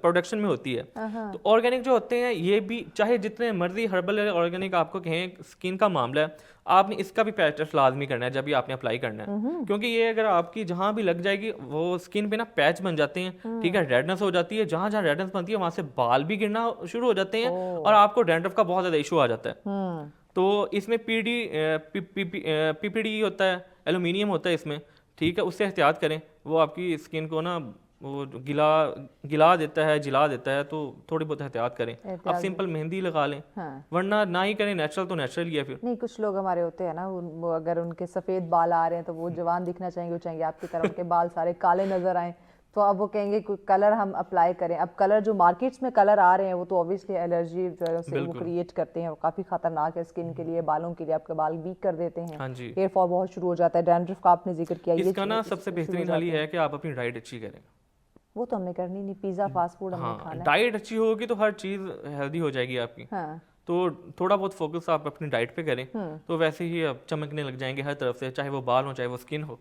پروڈکشن میں ہوتی ہے. تو آرگینک جو ہوتے ہیں یہ بھی, چاہے جتنے مرضی ہربل یا آرگینک آپ کو کہیں, اسکن کا معاملہ ہے, آپ نے اس کا بھی پیچ ٹیسٹ لازمی کرنا ہے جب بھی آپ نے اپلائی کرنا ہے, کیونکہ یہ اگر آپ کی جہاں بھی لگ جائے گی وہ اسکن پہ نا پیچ بن جاتے ہیں, ٹھیک ہے, ریڈنس ہو جاتی ہے, جہاں جہاں ریڈنس بنتی ہے وہاں سے بال بھی گرنا شروع ہو جاتے ہیں اور آپ کو ڈینڈرف کا بہت زیادہ ایشو آ جاتا ہے. تو اس میں پی پی ڈی ہوتا ہے, ایلومینیم ہوتا ہے اس میں, ٹھیک ہے, اس سے احتیاط کریں. وہ آپ کی اسکن کو نا وہ گلا دیتا ہے, جلا دیتا ہے, تو تھوڑی بہت احتیاط کریں. آپ سمپل مہندی لگا لیں, ورنہ نہ ہی کریں, نیچرل تو نیچرل ہی ہے. پھر نہیں, کچھ لوگ ہمارے ہوتے ہیں نا, وہ اگر ان کے سفید بال آ رہے ہیں تو وہ جوان دکھنا چاہیں گے, وہ چاہیں گے آپ کی طرح ان کے بال سارے کالے نظر آئیں, تو اب وہ کہیں گے کوئی کلر ہم اپلائی کریں. اب کلر جو مارکیٹس میں کلر آ رہے ہیں وہ تو اوبیسلی الرجی جو ہے اسے وہ کریٹ کرتے ہیں, وہ کافی خطرناک ہے اسکن کے لیے, بالوں کے لیے. آپ کے بال ویک کر دیتے ہیں, ہیئر فال بہت شروع ہو جاتا ہے, ڈینڈرف کا آپ نے ذکر کیا. اس کا نا سب سے بہترین حل یہ ہے کہ آپ اپنی ڈائٹ اچھی کریں. وہ تو ہم نے کرنی نہیں, پیزا فاسٹ فوڈ ہم نے کھانا ہے. ڈائٹ اچھی ہوگی تو ہر چیز ہیلدی ہو جائے گی آپ کی. تو تھوڑا بہت فوکس آپ اپنی ڈائٹ پہ کریں تو ویسے ہی آپ چمکنے لگ جائیں گے ہر طرف سے, چاہے وہ بال ہوں چاہے وہ اسکن ہو.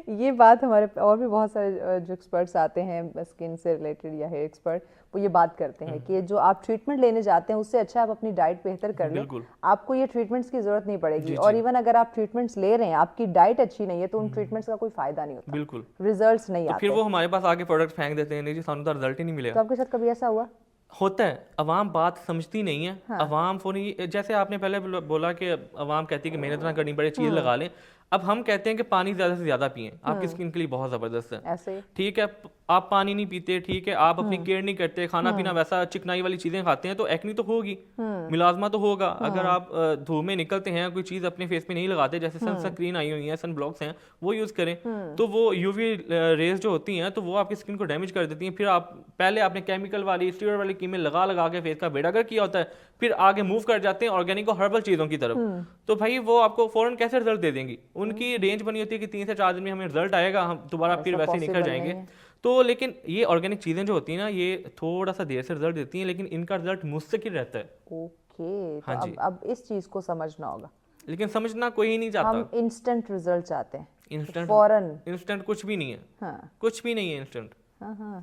یہ بات ہمارے اور بھی بہت سارے جو ایکسپرٹس آتے ہیں اسکن سے ریلیٹڈ یا ہیئر ایکسپرٹ, وہ یہ بات کرتے ہیں کہ جو آپ ٹریٹمنٹ لینے جاتے ہیں اس سے اچھا آپ اپنی ڈائٹ بہتر کر لیں, آپ کو یہ ٹریٹمنٹس کی ضرورت نہیں پڑے گی. اور ایون اگر آپ ٹریٹمنٹس لے رہے ہیں, آپ کی ڈائٹ اچھی نہیں ہے, تو ان ٹریٹمنٹس کا کوئی فائدہ نہیں ہوتا, بالکل ریزلٹس نہیں آتے. پھر وہ ہمارے پاس آگے پروڈکٹ پھینک دیتے ہیں, نہیں جی سانو تو رزلٹ ہی نہیں ملے. تو آپ کے ساتھ کبھی ایسا ہوا؟ ہوتا ہے, عوام بات سمجھتی نہیں ہے. عوام فوری, جیسے آپ نے پہلے بولا کہ عوام کہتی ہے کہ محنت نہ کرنی پڑے, چیز لگا لیں. اب ہم کہتے ہیں کہ پانی زیادہ سے زیادہ پئیں, آپ کی اسکن کے لیے بہت زبردست ہے, ٹھیک ہے. آپ پانی نہیں پیتے, ٹھیک ہے, آپ اپنی کیئر نہیں کرتے, کھانا پینا ویسا چکنائی والی چیزیں کھاتے ہیں, تو ایکنی تو ہوگی, ملازمہ تو ہوگا. اگر آپ دھوپ میں نکلتے ہیں, کوئی چیز اپنے فیس پہ نہیں لگاتے, جیسے سن سکرین آئی ہوئی ہیں, سن بلاکس ہیں, وہ یوز کریں, تو وہ یو وی ریز جو ہوتی ہیں تو وہ آپ کی اسکن کو ڈیمیج کر دیتی ہیں. پھر آپ پہلے آپ نے کیمیکل والی اسٹیرائڈ والی کریمیں لگا کے فیس کا بیڑا گرک کیا ہوتا ہے, پھر آگے موو کر جاتے ہیں آرگینک اور ہربل چیزوں کی طرف. تو بھائی وہ آپ کو فوراً کیسے رزلٹ دے دیں گی؟ ان کی رینج بنی ہوتی ہے کہ 3 سے 4 دن میں ہمیں رزلٹ آئے گا, ہم دوبارہ پھر ویسے نکل جائیں گے. تو لیکن یہ آرگینک چیزیں جو ہوتی ہیں نا, یہ تھوڑا سا دیر سے رزلٹ دیتی ہیں, لیکن ان کا رزلٹ مستقل رہتا ہے. اوکے, تو اب اس چیز کو سمجھنا ہوگا, لیکن سمجھنا کوئی ہی نہیں چاہتا. ہم انسٹنٹ رزلٹ چاہتے ہیں, انسٹنٹ فوراً. انسٹنٹ کچھ بھی نہیں ہے, کچھ بھی نہیں ہے انسٹنٹ. ہاں,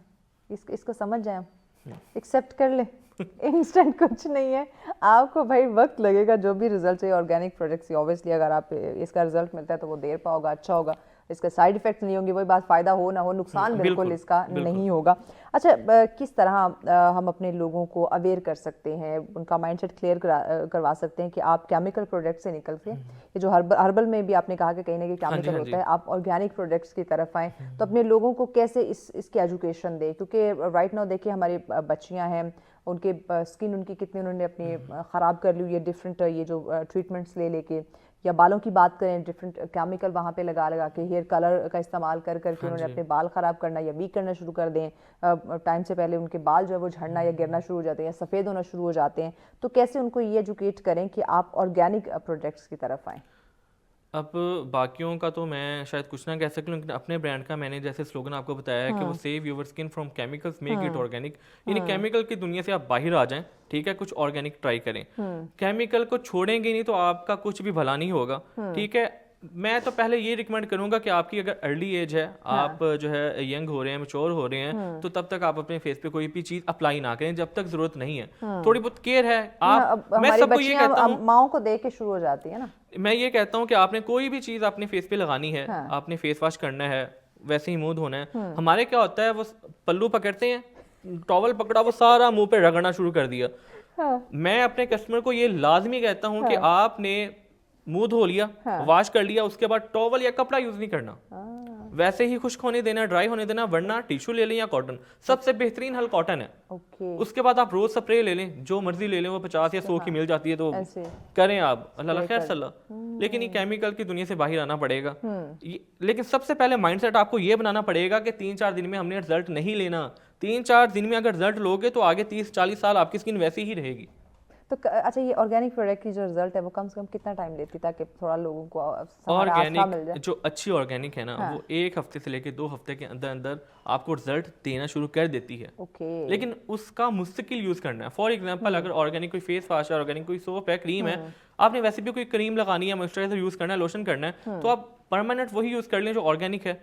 اس کو سمجھ جائیں, ایکسیپٹ کر لیں, انسٹنٹ کچھ نہیں ہے. آپ کو بھائی وقت لگے گا, جو بھی رزلٹ ہے آرگینک پروڈکٹس کی, اوبیسلی اگر آپ اس کا رزلٹ ملتا ہے تو وہ دیر پا ہوگا, اچھا ہوگا, اس کا سائڈ ایفیکٹس نہیں ہوں گے. وہی بات, فائدہ ہو نہ ہو, نقصان بالکل اس کا نہیں ہوگا. اچھا, کس طرح ہم اپنے لوگوں کو اویئر کر سکتے ہیں, ان کا مائنڈ سیٹ کلیئر کروا سکتے ہیں کہ آپ کیمیکل پروڈکٹ سے نکل کے, یہ جو ہربل میں بھی آپ نے کہا کہ کہیں نہ کہیں کیمیکل ہوتا ہے, آپ آرگینک پروڈکٹس کی طرف آئیں, تو اپنے لوگوں کو کیسے اس کی ایجوکیشن دیں؟ کیونکہ رائٹ ناؤ دیکھیے ہماری بچیاں ہیں, ان کے اسکن ان کی کتنی انہوں نے اپنی خراب کر لی ہوئی ہے ڈفرینٹ یہ جو ٹریٹمنٹس لے کے, یا بالوں کی بات کریں, ڈفرینٹ کیمیکل وہاں پہ لگا کے, ہیئر کلر کا استعمال کر کے انہوں نے اپنے بال خراب کرنا یا ویک کرنا شروع کر دیں, ٹائم سے پہلے ان کے بال جو ہے وہ جھڑنا یا گرنا شروع ہو جاتے ہیں یا سفید ہونا شروع ہو جاتے ہیں. تو کیسے ان کو یہ ایجوکیٹ کریں کہ آپ آرگینک پروڈکٹس کی طرف آئیں؟ اب باقیوں کا تو میں شاید کچھ نہ کہہ سکوں, لیکن اپنے برانڈ کا میں نے جیسے سلوگن آپ کو بتایا ہے کہ وہ save your skin from chemicals make it organic, یعنی کیمیکل کی دنیا سے آپ باہر آ جائیں, ٹھیک ہے, کچھ آرگینک ٹرائی کریں. کیمیکل کو چھوڑیں گے نہیں تو آپ کا کچھ بھی بھلا نہیں ہوگا, ٹھیک ہے. میں تو پہلے یہ ریکمینڈ کروں گا کہ آپ کی اگر ارلی ایج ہے, آپ جو ہے ینگ ہو رہے ہیں, میچور ہو رہے ہیں, تو تب تک آپ اپنے فیس پہ کوئی بھی چیز اپلائی نہ کریں جب تک ضرورت نہیں ہے. تھوڑی بہت کیئر ہے آپ, میں سب کو یہ کہتا ہوں, ماؤں کو دیکھ کے شروع ہو جاتی ہے نا, میں یہ کہتا ہوں کہ آپ نے کوئی بھی چیز اپنے فیس پہ لگانی ہے, آپ نے فیس واش کرنا ہے, ویسے ہی منہ دھونا ہے. ہمارے کیا ہوتا ہے, وہ پلو پکڑتے ہیں, ٹاول پکڑا, وہ سارا منہ پہ رگڑنا شروع کر دیا. میں اپنے کسٹمر کو یہ لازمی کہتا ہوں کہ آپ نے منہ دھو لیا, واش کر لیا, اس کے بعد ٹاول یا کپڑا یوز نہیں کرنا, ویسے ہی خشک ہونے دینا, ڈرائی ہونے دینا, ورنہ ٹیشو لے لیں یا کاٹن. سب سے بہترین حل کاٹن ہے. اس کے بعد آپ روز سپرے لے لیں, جو مرضی لے لیں, وہ 50 یا 100 کی مل جاتی ہے, تو کریں آپ, اللہ خیر صلاح. لیکن یہ کیمیکل کی دنیا سے باہر آنا پڑے گا. لیکن سب سے پہلے مائنڈ سیٹ آپ کو یہ بنانا پڑے گا کہ 3-4 دن میں ہم نے رزلٹ نہیں لینا. 3-4 دن میں اگر رزلٹ لوگے تو آگے 30-40 سال آپ کی اسکن ویسی ہی رہے گی. تو اچھا, یہ آرگینک پروڈکٹ کی جو رزلٹ ہے وہ کم سے کم کتنا ٹائم لیتی ہے تاکہ تھوڑا لوگوں کو آرگینک جو اچھی آرگینک ہے نا, وہ 1 ہفتے سے لے کے 2 ہفتے کے اندر اندر آپ کو رزلٹ دینا شروع کر دیتی ہے. لیکن اس کا مستقل یوز کرنا ہے. فار ایگزامپل, اگر آرگینک کوئی فیس واش ہے, آرگینک کوئی سوپ ہے, کریم ہے, آپ نے ویسے بھی کوئی کریم لگانی ہے, موئسچرائزر یوز کرنا ہے, لوشن کرنا ہے, تو آپ پرماننٹ وہی یوز کر لیں جو آرگینک ہے.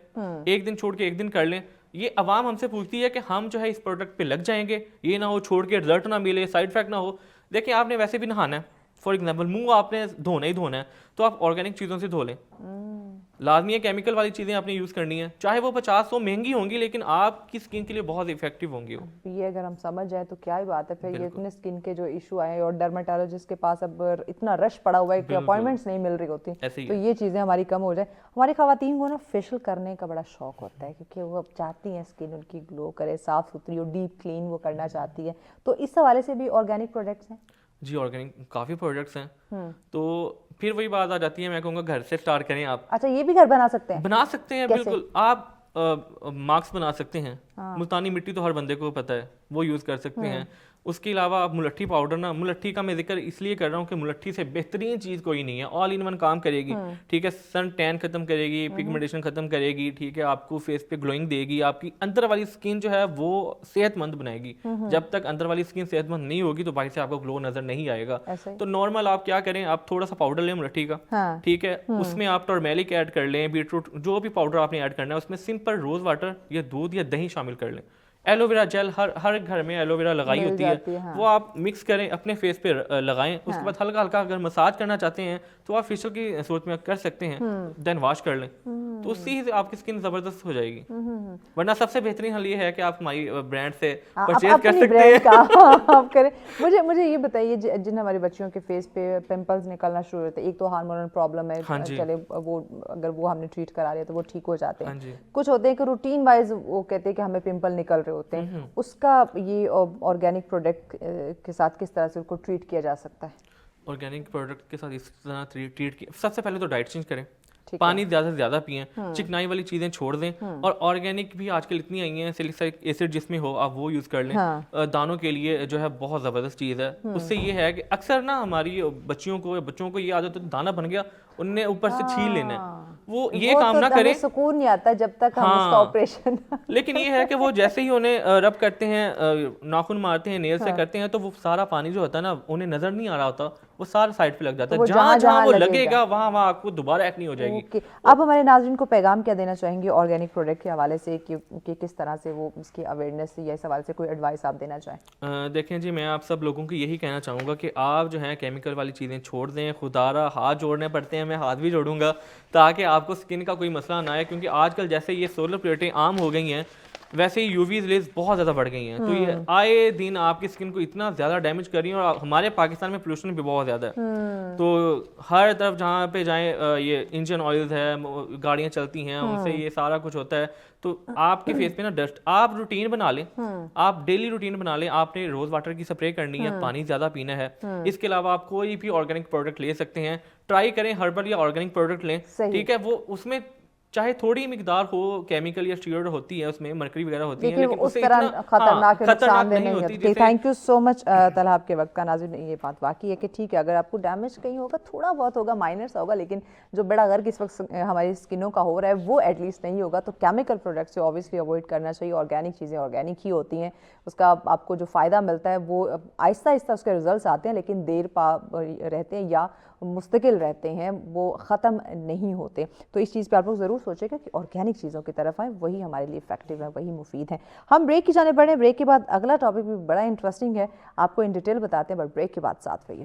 1 دن چھوڑ کے 1 دن کر لیں. یہ عوام ہم سے پوچھتی ہے کہ ہم جو ہے اس پروڈکٹ پہ لگ جائیں گے, یہ نہ ہو چھوڑ کے رزلٹ نہ ملے, سائڈ افیکٹ نہ ہو. دیکھیں, آپ نے ویسے بھی نہانا ہے, فار ایگزامپل منہ آپ نے دھونا ہی دھونا ہے, تو آپ آرگینک چیزوں سے دھو لیں. لازمی ہے کیمیکل والی چیزیں آپ نے یوز کرنی ہے, چاہے وہ 50-100 مہنگی ہوں گی, لیکن آپ کی اسکن کے لیے بہت افیکٹو ہوں گی. یہ اگر ہم سمجھ جائیں تو کیا ہی بات ہے. پھر یہ اتنے اسکن کے جو ایشو آئے, اور ڈرماٹولوجسٹ کے پاس اب اتنا رش پڑا ہوا ہے کہ اپوائنٹمنٹس نہیں مل رہی ہوتی, تو یہ چیزیں ہماری کم ہو جائیں. ہماری خواتین کو نا فیشل کرنے کا بڑا شوق ہوتا ہے, کیونکہ وہ اب چاہتی ہیں اسکن ان کی گلو کرے, صاف ستھری اور ڈیپ کلین وہ کرنا چاہتی ہے. تو اس حوالے سے بھی آرگینک پروڈکٹس ہیں. جی, آرگینک کافی پروڈکٹس ہیں. تو پھر وہی بات آ جاتی ہے, میں کہوں گا گھر سے سٹارٹ کریں آپ. اچھا, یہ بھی گھر بنا سکتے ہیں؟ بنا سکتے ہیں بالکل. آپ ماسک بنا سکتے ہیں. ملتانی مٹی تو ہر بندے کو پتہ ہے, وہ یوز کر سکتے ہیں. اس کے علاوہ آپ ملٹھی پاؤڈر, نا ملٹھی کا میں ذکر اس لیے کر رہا ہوں کہ ملٹھی سے بہترین چیز کوئی نہیں ہے. آل ان ون کام کرے گی, ٹھیک ہے, سن ٹین ختم کرے گی, پگمنٹیشن ختم کرے گی, ٹھیک ہے, آپ کو فیس پہ گلوئنگ دے گی, آپ کی اندر والی اسکن جو ہے وہ صحت مند بنائے گی. جب تک اندر والی اسکن صحت مند نہیں ہوگی تو باہر سے آپ کو گلو نظر نہیں آئے گا. تو نارمل آپ کیا کریں, آپ تھوڑا سا پاؤڈر لیں ملٹھی کا, ٹھیک ہے, اس میں آپ ٹرمیلک ایڈ کر لیں, بیٹروٹ, جو بھی پاؤڈر آپ نے ایڈ کرنا ہے, اس میں سمپل روز واٹر یا دودھ یا دہی شامل کر لیں. ایلو ویرا جیل ہر گھر میں ایلو ویرا لگائی ہوتی ہے, وہ آپ مکس کریں, اپنے فیس پہ لگائیں. اس کے بعد ہلکا ہلکا اگر مساج کرنا چاہتے ہیں تو آپ فیشل کی صورت میں کر سکتے ہیں, دین واش کر لیں, تو اس سے آپ کی اسکن زبردست ہو جائے گی. ورنہ سب سے بہترین حل یہ ہے کہ آپ ہماری برانڈ سے پرچیز کر سکتے ہیں. مجھے یہ بتائیے, جن ہماری بچیوں کے فیس پہ پمپلز نکلنا شروع ہوتے ہیں, ایک تو ہارمونل پرابلم ہے, چلے وہ اگر وہ ہم نے ٹریٹ کرا لیا تو وہ ٹھیک ہو جاتے ہیں. کچھ ہوتے ہیں کہ روٹین وائز وہ کہتے ہیں کہ ہمیں پمپل نکل رہے ہوتے ہیں, اس کا یہ آرگینک پروڈکٹ کے ساتھ کس طرح سے ان کو ٹریٹ کیا جا سکتا ہے؟ آرگینک پروڈکٹ کے ساتھ اس طرح ٹریٹ کیا, سب سے پہلے تو ڈائٹ چینج کریں, پانی زیادہ سے زیادہ پئیں, چکنائی والی چیزیں چھوڑ دیں, اور آرگینک بھی آج کل اتنی آئی ہیں, سیلسلک ایسڈ جس میں ہو آپ وہ یوز کر لیں. دانوں کے لیے جو ہے بہت زبردست چیز ہے. اس سے یہ ہے کہ اکثر نا ہماری بچوں کو یہ عادت ہے, دانا بن گیا, ان نے اوپر سے چھیل لینا ہے, وہ یہ کام نہ کریں, سکون نہیں آتا جب تک ہم اس کا آپریشن. لیکن یہ ہے کہ وہ جیسے ہی انہیں رب کرتے ہیں, ناخن مارتے ہیں, نیل سے کرتے ہیں, تو وہ سارا پانی جو ہوتا ہے نا انہیں نظر نہیں آ رہا ہوتا, وہ سارا سائڈ پہ لگ جاتا ہے. جہاں جہاں وہ لگے گا وہاں آپ کو دوبارہ ایک نہیں ہو جائے گی. اب ہمارے ناظرین کو پیغام کیا دینا چاہیں گے آرگینک پروڈکٹ کے حوالے سے, کہ کس طرح سے وہ اس کی اویئرنیس یا اس حوالے سے کوئی ایڈوائس آپ دینا چاہیں؟ دیکھیں جی, میں آپ سب لوگوں کو یہی کہنا چاہوں گا کہ آپ جو ہیں کیمیکل والی چیزیں چھوڑ دیں. خدارا ہاتھ جوڑنے پڑتے ہیں, میں ہاتھ بھی جوڑوں گا تاکہ آپ کو اسکن کا کوئی مسئلہ نہ آئے, کیونکہ آج کل جیسے یہ سولر پلیٹیں عام ہو گئی ہیں ویسے ہی یو ویز ریز بہت زیادہ بڑھ گئی ہیں, تو یہ آئے دن آپ کی اسکن کو اتنا زیادہ ڈیمیج کر رہی ہیں. اور ہمارے پاکستان میں پولوشن بھی بہت زیادہ ہے, تو ہر طرف جہاں پہ جائیں یہ انجن آئلز ہے, گاڑیاں چلتی ہیں, ان سے یہ سارا کچھ ہوتا ہے. تو آپ کے فیس پہ نا ڈسٹ, آپ روٹین بنا لیں, آپ ڈیلی روٹین بنا لیں. آپ نے روز واٹر کی سپرے کرنی ہے, پانی زیادہ پینا ہے. اس کے علاوہ آپ کوئی بھی آرگینک پروڈکٹ لے سکتے ہیں, ٹرائی کریں ہربل یا آرگینک پروڈکٹ لیں, ٹھیک ہے. وہ اس میں چاہے تھوڑی مقدار ہو کیمیکل یا اسٹیرائڈ ہوتی ہے, اس میں مرکری وغیرہ ہوتی ہے, لیکن اس طرح خطرناک نہیں ہوتی. Thank you so much Talha, آپ کے وقت کا. ناظرین, یہ بات واقعی ہے کہ ٹھیک ہے اگر آپ کو ڈیمیج کہیں ہوگا, تھوڑا بہت ہوگا, مائنرس ہوگا, لیکن جو بڑا غرق اس وقت ہماری اسکنوں کا ہو رہا ہے وہ ایٹ لیسٹ نہیں ہوگا. تو کیمیکل پروڈکٹ سے اوبیسلی اوائڈ کرنا چاہیے. آرگینک چیزیں آرگینک ہی ہوتی ہیں, اس کا آپ کو جو فائدہ ملتا ہے وہ آہستہ آہستہ اس کے ریزلٹس آتے ہیں, لیکن دیر پا رہتے ہیں یا مستقل رہتے ہیں, وہ ختم نہیں ہوتے. تو اس چیز پہ آپ لوگ ضرور سوچیں گا کہ آرگینک چیزوں کی طرف آئیں, وہی ہمارے لیے افیکٹو ہے, وہی مفید ہیں. ہم بریک کی جانب بڑھیں. بریک کے بعد اگلا ٹاپک بھی بڑا انٹرسٹنگ ہے, آپ کو ان ڈیٹیل بتاتے ہیں, بٹ بریک کے بعد ساتھ رہیے.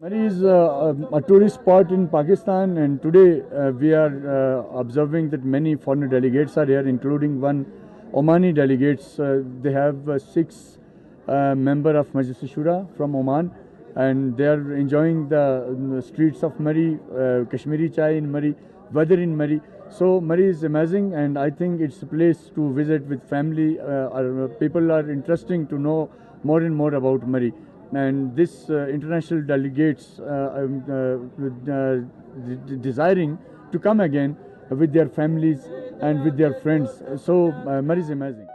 Mari is a tourist spot in Pakistan, and today we are observing that many foreign delegates are here, including one Omani delegates. They have 6 member of Majlis Shura from Oman, and they are enjoying the streets of Mari, Kashmiri chai in Mari, weather in Mari. So Mari is amazing, and I think it's a place to visit with family. People are interesting to know more and more about Mari. And this international delegates desiring to come again with their families and with their friends. So Mari is amazing.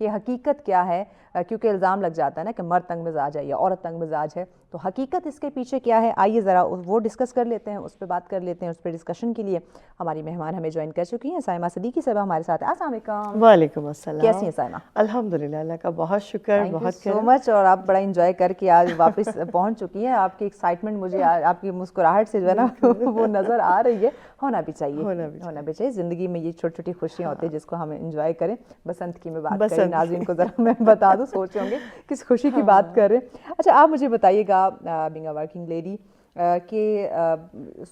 کہ حقیقت کیا ہے, کیونکہ الزام لگ جاتا ہے نا کہ مرد تنگ مزاج ہے یا عورت تنگ مزاج ہے, تو حقیقت اس کے پیچھے کیا ہے, آئیے ذرا وہ ڈسکس کر لیتے ہیں, اس پہ بات کر لیتے ہیں. اس پہ ڈسکشن کے لیے ہماری مہمان ہمیں جوائن کر چکی ہیں, سائمہ صدیقی صاحبہ ہمارے ساتھ. السلام علیکم. وعلیکم السلام. کیسی ہیں سائمہ؟ الحمدللہ, اللہ کا بہت شکر, بہت سو مچ. اور آپ بڑا انجوائے کر کے آج واپس پہنچ چکی ہیں. آپ کی ایکسائٹمنٹ مجھے آپ کی مسکراہٹ سے جو ہے نا وہ نظر آ رہی ہے. ہونا بھی چاہیے, ہونا بھی چاہیے. زندگی میں یہ چھوٹی چھوٹی خوشیاں ہوتی ہیں جس کو ہم انجوائے کریں. بسنت کی میں بات کریں, ناظرین کو ذرا میں بتا دوں, سوچ ہوں گے کس خوشی کی بات کر رہے ہیں. اچھا, آپ مجھے بتائیے گا بینگ اے ورکنگ لیڈی کہ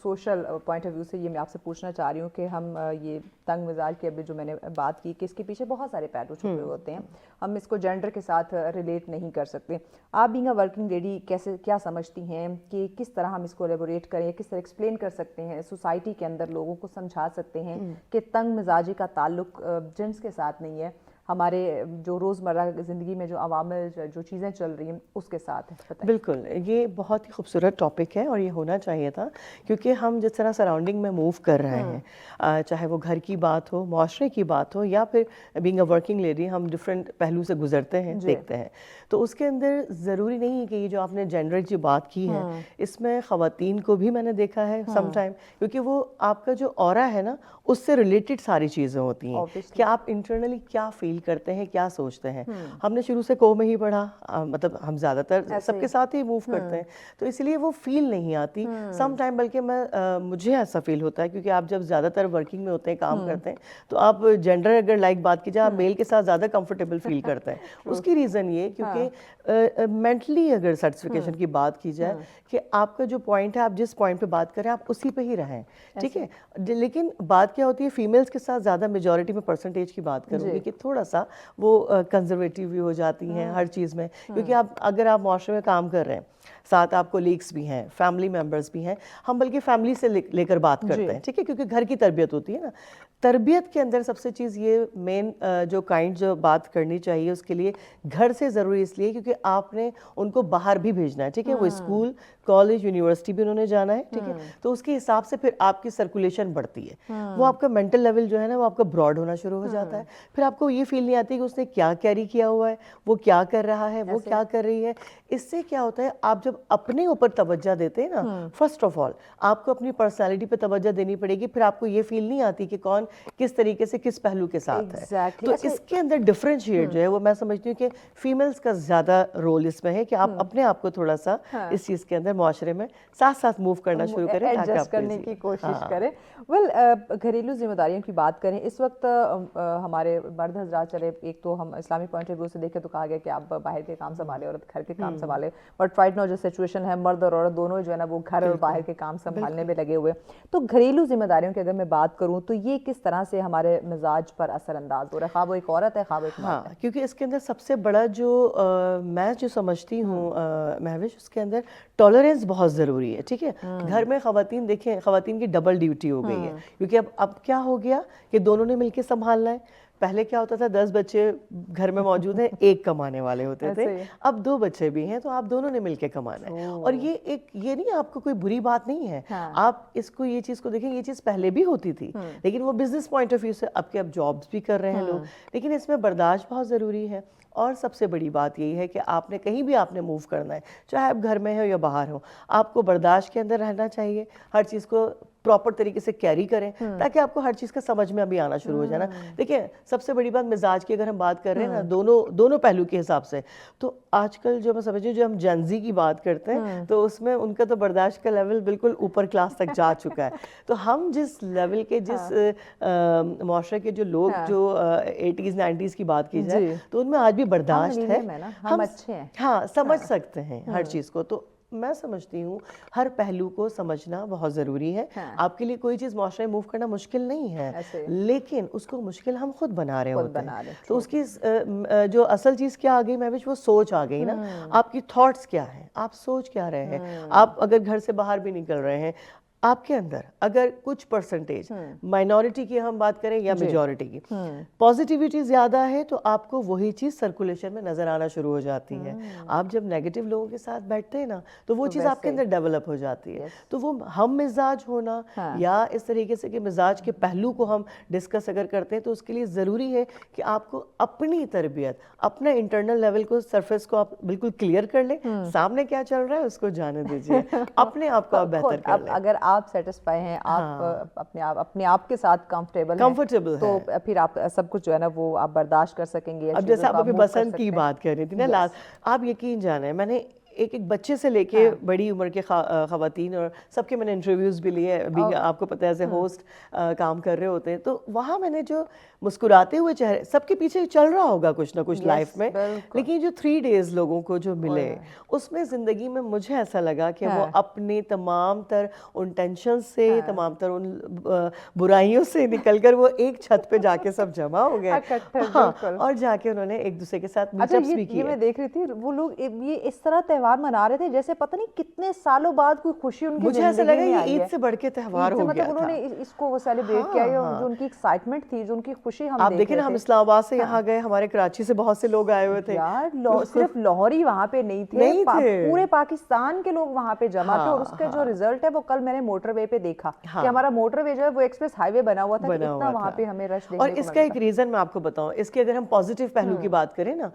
سوشل پوائنٹ آف ویو سے یہ میں آپ سے پوچھنا چاہ رہی ہوں کہ ہم یہ تنگ مزاج کی ابھی جو میں نے بات کی کہ اس کے پیچھے بہت سارے پہلو چھپے ہوتے ہیں, ہم اس کو جینڈر کے ساتھ ریلیٹ نہیں کر سکتے. آپ بینگ اے ورکنگ لیڈی کیسے کیا سمجھتی ہیں کہ کس طرح ہم اس کو ایلیبوریٹ کریں, کس طرح ایکسپلین کر سکتے ہیں, سوسائٹی کے اندر لوگوں کو سمجھا سکتے ہیں کہ تنگ مزاجی کا تعلق جنس کے ساتھ نہیں ہے, ہمارے جو روزمرہ زندگی میں جو عوامل جو چیزیں چل رہی ہیں اس کے ساتھ ہے. بالکل, یہ بہت ہی خوبصورت ٹاپک ہے اور یہ ہونا چاہیے تھا, کیونکہ ہم جس طرح سراؤنڈنگ میں موو کر رہے ہیں, چاہے وہ گھر کی بات ہو, معاشرے کی بات ہو, یا پھر بینگ اے ورکنگ لیڈی ہم ڈفرینٹ پہلو سے گزرتے ہیں, دیکھتے ہیں, تو اس کے اندر ضروری نہیں ہے کہ یہ جو آپ نے جینڈر کی بات کی ہے اس میں خواتین کو بھی میں نے دیکھا ہے سم ٹائم, کیونکہ وہ آپ کا جو اورا ہے نا اس سے ریلیٹڈ ساری چیزیں ہوتی ہیں کہ آپ انٹرنلی کیا فیل کرتے ہیں, کیا سوچتے ہیں. ہم نے شروع سے کو میں ہی پڑھا, مطلب ہم زیادہ تر سب کے ساتھ ہی موو کرتے ہیں, تو اس لیے وہ فیل نہیں آتی سم ٹائم. بلکہ مجھے ایسا فیل ہوتا ہے کیونکہ آپ جب زیادہ تر ورکنگ میں ہوتے ہیں, کام کرتے ہیں, تو آپ جینڈر اگر لائک بات کی جائے, آپ میل کے ساتھ زیادہ کمفرٹیبل فیل کرتے ہیں. اس کی ریزن یہ کیونکہ مینٹلی اگر سیٹسفیکیشن کی بات کی جائے کہ آپ کا جو پوائنٹ ہے, آپ جس پوائنٹ پہ بات کریں آپ اسی پہ ہی رہیں, ٹھیک ہے. لیکن بات کیا ہوتی ہے, فیمیلز کے ساتھ زیادہ میجورٹی میں پرسنٹیج کی بات کروں گی کہ تھوڑا سا وہ کنزرویٹیو بھی ہو جاتی ہیں ہر چیز میں, کیونکہ اگر آپ معاشرے میں کام کر رہے ہیں, ساتھ آپ کولیگس بھی ہیں, فیملی ممبرس بھی ہیں, ہم بلکہ فیملی سے لے کر بات کرتے ہیں, ٹھیک ہے, کیونکہ گھر کی تربیت ہوتی ہے نا. تربیت کے اندر سب سے چیز یہ مین جو بات کرنی چاہیے اس کے لیے گھر سے ضروری اس لیے کیونکہ آپ نے ان کو باہر بھی بھیجنا ہے, ٹھیک ہے, وہ اسکول, کالج, یونیورسٹی بھی انہوں نے جانا ہے, ٹھیک ہے. تو اس کے حساب سے پھر آپ کی سرکولیشن بڑھتی ہے, وہ آپ کا مینٹل لیول جو ہے نا وہ آپ کا براڈ ہونا شروع ہو جاتا ہے. پھر آپ کو یہ فیل نہیں آتی کہ اس نے کیا کیری کیا ہوا ہے, وہ کیا کر رہا ہے, وہ کیا کر رہی ہے. اس سے کیا ہوتا ہے, آپ جب اپنے اوپر توجہ دیتے ہیں نا, فرسٹ آف آل آپ کو اپنی پرسنالٹی پہ توجہ دینی پڑے گی, پھر آپ کو یہ فیل نہیں آتی کہ کون کس طریقے سے کس پہلو کے ساتھ ہے. تو اس کے اندر ڈفرینشیٹ جو ہے وہ میں سمجھتی ہوں کہ فیمیلز کا زیادہ رول اس میں ہے کہ آپ اپنے آپ کو تھوڑا سا اس چیز کے اندر معاشرے میں ساتھ ساتھ موو کرنا شروع کریں, ایڈجسٹ کرنے کی کوشش کریں. گھریلو ذمہ داریوں کی بات کریں, اس وقت ہمارے مرد حضرات, چلے ایک تو ہم اسلامی پوائنٹ آف ویو سے دیکھیں تو کہا گیا کہ آپ باہر کے کام سنبھالیں, عورت گھر کے کام سنبھالے, بٹ رائٹ ناؤ جو سچویشن ہے مرد اور عورت دونوں جو ہے نا وہ گھر اور باہر کے کام سنبھالنے میں لگے ہوئے. تو گھریلو ذمہ داریوں کی اگر میں بات کروں تو یہ کس طرح سے ہمارے مزاج پر اثر انداز ہو رہا ہے, خواہ وہ ایک عورت ہے خواہ وہ ایک مرد ہے؟ کیونکہ اس کے اندر سب سے بڑا جو میں جو سمجھتی ہوں مہوش, اس کے اندر ٹالرنس بہت ضروری ہے, ٹھیک ہے. گھر میں خواتین دیکھیں, خواتین کی ڈبل ڈیوٹی ہو گئی ہے, کیونکہ اب کیا ہو گیا کہ دونوں نے مل کے سنبھالنا ہے. پہلے کیا ہوتا تھا, 10 بچے گھر میں موجود ہیں, ایک کمانے والے ہوتے تھے, اب 2 بچے بھی ہیں تو آپ دونوں نے مل کے کمانا ہے. اور یہ نہیں آپ کو کوئی بری بات نہیں ہے, آپ اس کو یہ چیز کو دیکھیں, یہ چیز پہلے بھی ہوتی تھی, لیکن وہ بزنس پوائنٹ آف ویو سے اب جابس بھی کر رہے ہیں لوگ, لیکن اس میں برداشت بہت ضروری ہے. اور سب سے بڑی بات یہی ہے کہ آپ نے کہیں بھی آپ نے موو کرنا ہے, چاہے آپ گھر میں ہو یا باہر ہو, آپ کو برداشت کے اندر رہنا چاہیے, ہر چیز کو پراپر طریقے سے کیری کریں تاکہ آپ کو ہر چیز کا سمجھ میں ابھی آنا شروع ہو جائے نا. دیکھیں سب سے بڑی بات مزاج کی اگر ہم بات کر رہے ہیں نا, دونوں پہلو کے حساب سے, تو آج کل جو میں سمجھوں جو ہم جنزی کی بات کرتے ہیں تو اس میں ان کا تو برداشت کا لیول بالکل اوپر کلاس تک جا چکا ہے. تو ہم جس لیول کے, جس معاشرے کے جو لوگ جو 80s 90s کی بات کی جائے تو ان میں آج بھی برداشت ہے, ہم ہاں سمجھ سکتے ہیں ہر چیز کو. تو میں سمجھتی ہوں ہر پہلو کو سمجھنا بہت ضروری ہے. آپ کے لیے کوئی چیز معاشرے میں موو کرنا مشکل نہیں ہے, لیکن اس کو مشکل ہم خود بنا رہے ہوتے ہیں. تو اس کی جو اصل چیز کیا آ گئی مہوش, وہ سوچ آ گئی نا. آپ کی تھاٹس کیا ہیں, آپ سوچ کیا رہے ہیں, آپ اگر گھر سے باہر بھی نکل رہے ہیں, آپ کے اندر اگر کچھ پرسنٹیج مائنورٹی کی ہم بات کریں یا میجورٹی کی پازیٹیوٹی زیادہ ہے تو آپ کو وہی چیز سرکولیشن میں نظر آنا شروع ہو جاتی ہے. آپ جب نیگیٹو لوگوں کے ساتھ بیٹھتے ہیں نا تو وہ چیز آپ کے اندر ڈیولپ ہو جاتی ہے. تو وہ ہم مزاج ہونا یا اس طریقے سے کہ مزاج کے پہلو کو ہم ڈسکس اگر کرتے ہیں تو اس کے لیے ضروری ہے کہ آپ کو اپنی تربیت, اپنا انٹرنل لیول کو, سرفیس کو آپ بالکل کلیئر کر لیں. سامنے کیا چل رہا ہے اس کو جانے دیجیے, اپنے آپ کو آپ بہتر کر لیں. اگر آپ سیٹسفائی ہیں, آپ اپنے آپ کے ساتھ کمفرٹیبل ہیں, تو پھر آپ سب کچھ جو ہے نا وہ آپ برداشت کر سکیں گے. اب جیسے آپ ابھی بسنت کی بات کر رہی تھی نا لاسٹ, آپ یقین جانے میں نے ایک بچے سے لے کے بڑی عمر کے خواتین اور سب کے میں نے انٹرویوز بھی لیے. ابھی آپ کو پتہ ہے ایز اے ہوسٹ کام کر رہے ہوتے ہیں, تو وہاں میں نے جو مسکراتے ہوئے چہرے, سب کے پیچھے چل رہا ہوگا کچھ نہ کچھ لائف میں, لیکن جو 3 days لوگوں کو جو ملے اس میں زندگی میں مجھے ایسا لگا کہ وہ اپنے تمام تر ان ٹینشن سے, تمام تر ان برائیوں سے نکل کر وہ ایک چھت پہ جا کے سب جمع ہو گئے اور جا کے انہوں نے ایک دوسرے کے ساتھ میٹ اپس بھی کیے. میں دیکھ رہی تھی وہ لوگ یہ اس طرح تہوار منا رہے تھے جیسے پتہ نہیں کتنے سالوں بعد کوئی خوشی ان کی مجھے ایسا لگا یہ عید سے بڑھ کے تہوار ہو گیا تھا. انہوں نے اس کو وہ سیلیبریٹ کیا, جو ان کی ایکسائٹمنٹ تھی, جو ان کی خوشی ہم آپ دیکھیں نا, ہم اسلام آباد سے یہاں گئے, ہمارے کراچی سے بہت سے لوگ آئے ہوئے تھے یار. صرف لاہور ہی وہاں پہ نہیں تھے, پورے پاکستان کے لوگ وہاں پہ جمع تھے. اور اس کا جو ریزلٹ ہے وہ کل میں نے موٹر وے پہ دیکھا کہ ہمارا موٹر وے جو ہے وہ ایکسپریس ہائی وے بنا ہوا تھا, اتنا وہاں پہ ہمیں رش دیکھنے کو ملا. اور اس کا ایک ریزن میں آپ کو بتاؤں, اس کے اگر ہم پازیٹیو پہلو کی بات کریں نا,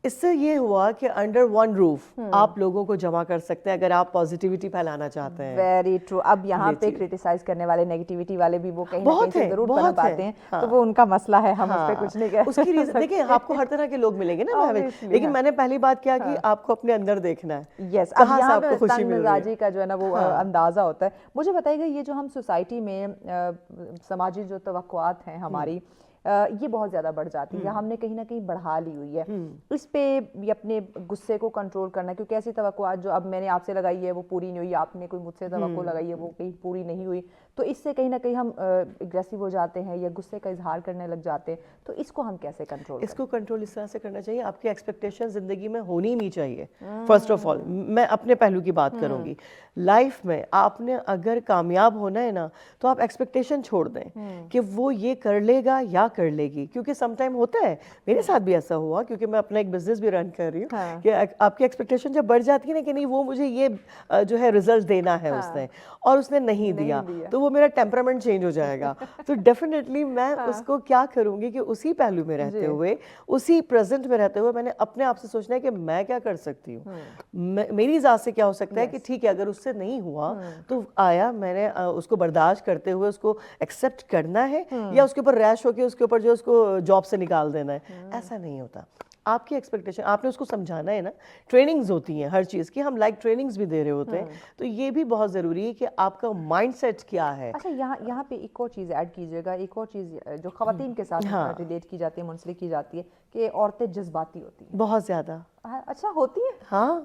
اس سے یہ ہوا کہ انڈر ون روف آپ لوگوں کو جمع کر سکتے ہیں اگر آپ پازیٹیوٹی پھیلانا چاہتے ہیں. Very true. اب یہاں پہ کریٹیسائز کرنے والے, نیگیٹیوٹی والے بھی وہ کہیں نہ کہیں سے ضرور پنپ آتے ہیں, تو وہ ان کا مسئلہ ہے, ہم اس پہ کچھ نہیں کہہ اس کی ریزن. دیکھیں آپ کو ہر طرح کے لوگ ملیں گے نا, لیکن میں نے پہلی بات کیا کہ آپ کو اپنے اندر دیکھنا ہے. یس, اب یہاں پہ تنگ مزاجی کا جو ہے نا وہ اندازہ ہوتا ہے. مجھے بتائیے گا, یہ جو ہم سوسائٹی میں سماجی جو توقعات ہیں ہماری, یہ بہت زیادہ بڑھ جاتی ہے, ہم نے کہیں نہ کہیں بڑھا لی ہوئی ہے. اس پہ بھی اپنے غصے کو کنٹرول کرنا ہے, کیونکہ ایسی توقعات جو اب میں نے آپ سے لگائی ہے وہ پوری نہیں ہوئی, آپ نے کوئی مجھ سے توقع لگائی ہے وہ کہیں پوری نہیں ہوئی, تو اس سے کہیں نہ کہیں ہم اگریسو ہو جاتے ہیں یا غصے کا اظہار کرنے لگ جاتے ہیں. تو اس کو ہم کیسے کنٹرول کریں؟ اس کو کنٹرول اس طرح سے کرنا چاہیے, آپ کی ایکسپیکٹیشن زندگی میں ہونی نہیں چاہیے. فرسٹ آف آل میں اپنے پہلو کی بات کروں گی. لائف میں آپ نے اگر کامیاب ہونا ہے نا, تو آپ ایکسپیکٹیشن چھوڑ دیں کہ وہ یہ کر لے گا یا کر لے گی. کیونکہ سم ٹائم ہوتا ہے, میرے ساتھ بھی ایسا ہوا, کیونکہ میں اپنا ایک بزنس بھی رن کر رہی ہوں, کہ آپ کی ایکسپیکٹیشن جب بڑھ جاتی ہے نا کہ نہیں وہ مجھے یہ جو ہے ریزلٹ دینا ہے اس نے, اور اس نے نہیں دیا, تو وہ میرا ٹیمپرامنٹ چینج ہو جائے گا. تو ڈیفینیٹلی میں اس کو کیا کروں گی کہ اسی پہلو میں رہتے ہوئے, اسی پریزنٹ میں رہتے ہوئے میں نے اپنے آپ سے سوچنا ہے کہ میں کیا کر سکتی ہوں, میری ذات سے کیا ہو سکتا ہے کہ ٹھیک ہے اگر اس سے نہیں ہوا تو آیا میں نے اس کو برداشت کرتے ہوئے اس کو ایکسیپٹ کرنا ہے, یا اس کے اوپر ریش ہو کے اس کے اوپر جو اس کو جاب سے نکال دینا ہے. ایسا نہیں ہوتا. آپ کی ایکسپیکٹیشن آپ نے اس کو سمجھانا ہے نا. ٹریننگز ہوتی ہیں ہر چیز کی, ہم لائک ٹریننگز بھی دے رہے ہوتے ہیں, تو یہ بھی بہت ضروری ہے کہ آپ کا مائنڈ سیٹ کیا ہے. اچھا, یہاں پہ ایک اور چیز ایڈ کیجیے گا, ایک اور چیز جو خواتین کے ساتھ ریلیٹ کی جاتی ہے, منسلک کی جاتی ہے, کہ عورتیں جذباتی ہوتی ہیں بہت زیادہ. اچھا ہوتی ہے؟ ہاں,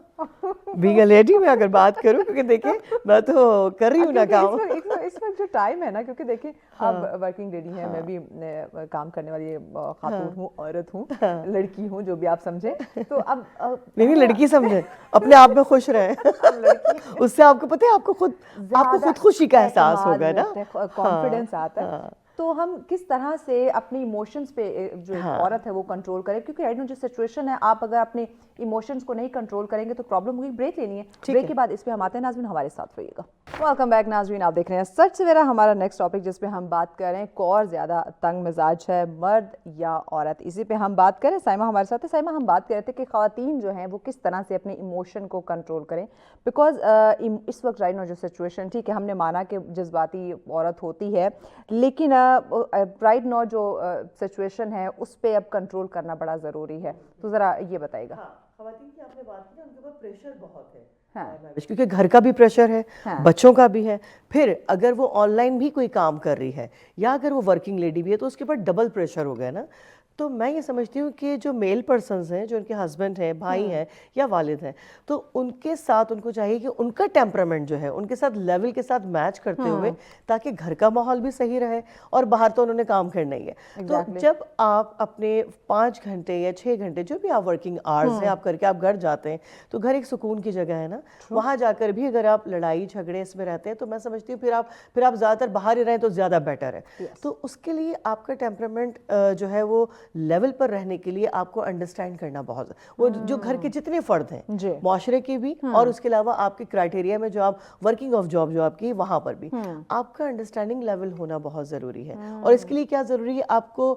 بینگ اے لیڈی میں اگر بات کروں, کیونکہ دیکھیں میں تو کر رہی ہوں نا کام اس وقت جو ٹائم ہے نا, کیونکہ دیکھیں اب ورکنگ لیڈی ہیں, میں بھی کام کرنے والی خاتون ہوں, عورت ہوں, لڑکی ہوں, جو بھی آپ سمجھیں. تو اب نہیں لڑکی سمجھیں, اپنے آپ میں خوش رہیں, اس سے آپ کو پتہ ہے آپ کو خود خوشی کا احساس ہوگا نا, کانفیڈنس آتا ہے. تو ہم کس طرح سے اپنی ایموشنز پہ جو عورت ہے وہ کنٹرول کریں, کیونکہ آئی نو جو سچویشن ہے, آپ اگر اپنے ایموشنز کو نہیں کنٹرول کریں گے تو پرابلم ہوگی. بریک لینی ہے, بریک کے بعد اس پہ ہم آتے ہیں. ناظرین ہمارے ساتھ رہیے گا. ویلکم بیک ناظرین, آپ دیکھ رہے ہیں سچ سویرا. ہمارا نیکسٹ ٹاپک جس پہ ہم بات کر رہے ہیں, کون زیادہ تنگ مزاج ہے, مرد یا عورت, اسی پہ ہم بات کریں. سائمہ ہمارے ساتھ ہے. سائمہ, ہم بات کر رہے تھے کہ خواتین جو ہیں وہ کس طرح سے اپنے ایموشن کو کنٹرول کریں, بیکاز اس وقت رائٹ نو جو سچویشن, ٹھیک ہے ہم نے مانا کہ جذباتی عورت ہوتی ہے, لیکن رائٹ نو جو سچویشن ہے اس پہ اب کنٹرول کرنا بڑا ضروری ہے. تو ذرا یہ بتائیے گا. خواتین کی آپ نے بات کی, ان کے اوپر پریشر بہت ہے, کیونکہ گھر کا بھی پریشر ہے, بچوں کا بھی ہے, پھر اگر وہ آن لائن بھی کوئی کام کر رہی ہے یا اگر وہ ورکنگ لیڈی بھی ہے تو اس کے اوپر ڈبل پریشر ہو گیا نا. تو میں یہ سمجھتی ہوں کہ جو میل پرسنز ہیں, جو ان کے ہسبینڈ ہیں, بھائی ہیں یا والد ہیں, تو ان کے ساتھ ان کو چاہیے کہ ان کا ٹیمپرامنٹ جو ہے ان کے ساتھ لیول کے ساتھ میچ کرتے ہوئے, تاکہ گھر کا ماحول بھی صحیح رہے, اور باہر تو انہوں نے کام کرنا ہی ہے. تو جب آپ اپنے 5 گھنٹے یا 6 گھنٹے جو بھی آپ ورکنگ آورز ہیں آپ کر کے آپ گھر جاتے ہیں, تو گھر ایک سکون کی جگہ ہے نا. وہاں جا کر بھی اگر آپ لڑائی جھگڑے اس میں رہتے ہیں, تو میں سمجھتی ہوں پھر آپ زیادہ تر باہر ہی رہیں تو زیادہ بیٹر ہے. تو اس کے لیے آپ کا ٹیمپرامنٹ جو ہے وہ لیول پر رہنے کے لیے آپ کو انڈرسٹینڈ کرنا بہت, وہ جو گھر کے جتنے فرد ہیں معاشرے کے بھی, اور اس کے علاوہ آپ کے کرائٹیریا میں جو آپ ورکنگ آف جاب جو آپ کی وہاں پر بھی آپ کا انڈرسٹینڈنگ لیول ہونا بہت ضروری ہے. اور اس کے لیے کیا ضروری ہے, آپ کو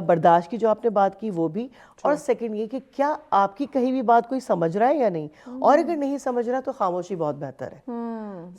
برداشت کی جو آپ نے بات کی وہ بھی, اور سیکنڈ یہ کہ کیا آپ کی کہیں بھی بات کوئی سمجھ رہا ہے یا نہیں, اور اگر نہیں سمجھ رہا تو خاموشی بہت بہتر ہے.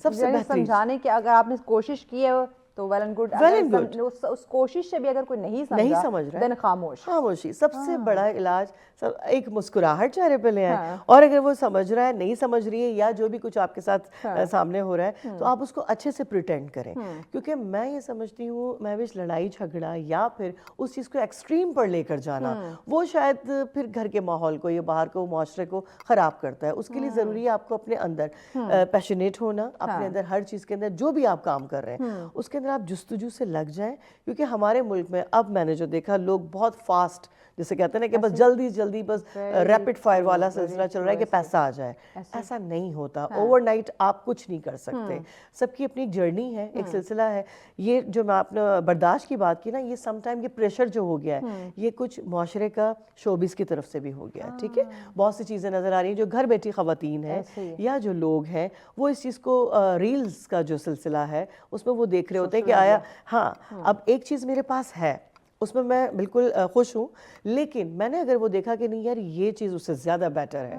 سب سے بہترین سمجھانے کی اگر آپ نے کوشش کی ہے تو ویل اینڈ گڈ. اس کوشش سے بھی اگر کوئی نہیں سمجھ رہا دین خاموشی سب سے بڑا علاج. ایک مسکراہٹ چہرے پہ لے آئے, اور اگر وہ سمجھ رہا ہے, نہیں سمجھ رہی ہے, یا جو بھی کچھ آپ کے ساتھ سامنے ہو رہا ہے, تو آپ اس کو اچھے سے پریٹینڈ کریں. کیونکہ میں یہ سمجھتی ہوں محوش لڑائی جھگڑا یا پھر اس چیز کو ایکسٹریم پر لے کر جانا, وہ شاید پھر گھر کے ماحول کو یا باہر کو معاشرے کو خراب کرتا ہے. اس کے لیے ضروری ہے آپ کو اپنے اندر پیشنیٹ ہونا, اپنے اندر ہر چیز کے اندر جو بھی آپ کام کر رہے ہیں اس کے اندر آپ جستجو سے لگ جائیں. کیونکہ ہمارے ملک میں اب میں نے جو دیکھا, لوگ بہت فاسٹ, جسے کہتے ہیں کہ بس جلدی بس ریپڈ فائر والا سلسلہ چل رہا ہے کہ پیسہ آ جائے. ایسا نہیں ہوتا. اوور نائٹ آپ کچھ نہیں کر سکتے. سب کی اپنی ایک جرنی ہے, ایک سلسلہ ہے. یہ جو میں آپ نے برداشت کی بات کی نا, یہ سم ٹائم یہ پریشر جو ہو گیا ہے, یہ کچھ معاشرے کا شوبز کی طرف سے بھی ہو گیا ہے. ٹھیک ہے, بہت سی چیزیں نظر آ رہی ہیں جو گھر بیٹھی خواتین ہیں یا جو لوگ ہیں, وہ اس چیز کو ریلز کا جو سلسلہ ہے اس میں وہ دیکھ رہے ہوتے ہیں کہ آیا اب ایک چیز میرے پاس ہے, اس میں میں بالکل خوش ہوں, لیکن میں نے اگر وہ دیکھا کہ نہیں یار یہ چیز اس سے زیادہ بیٹر ہے,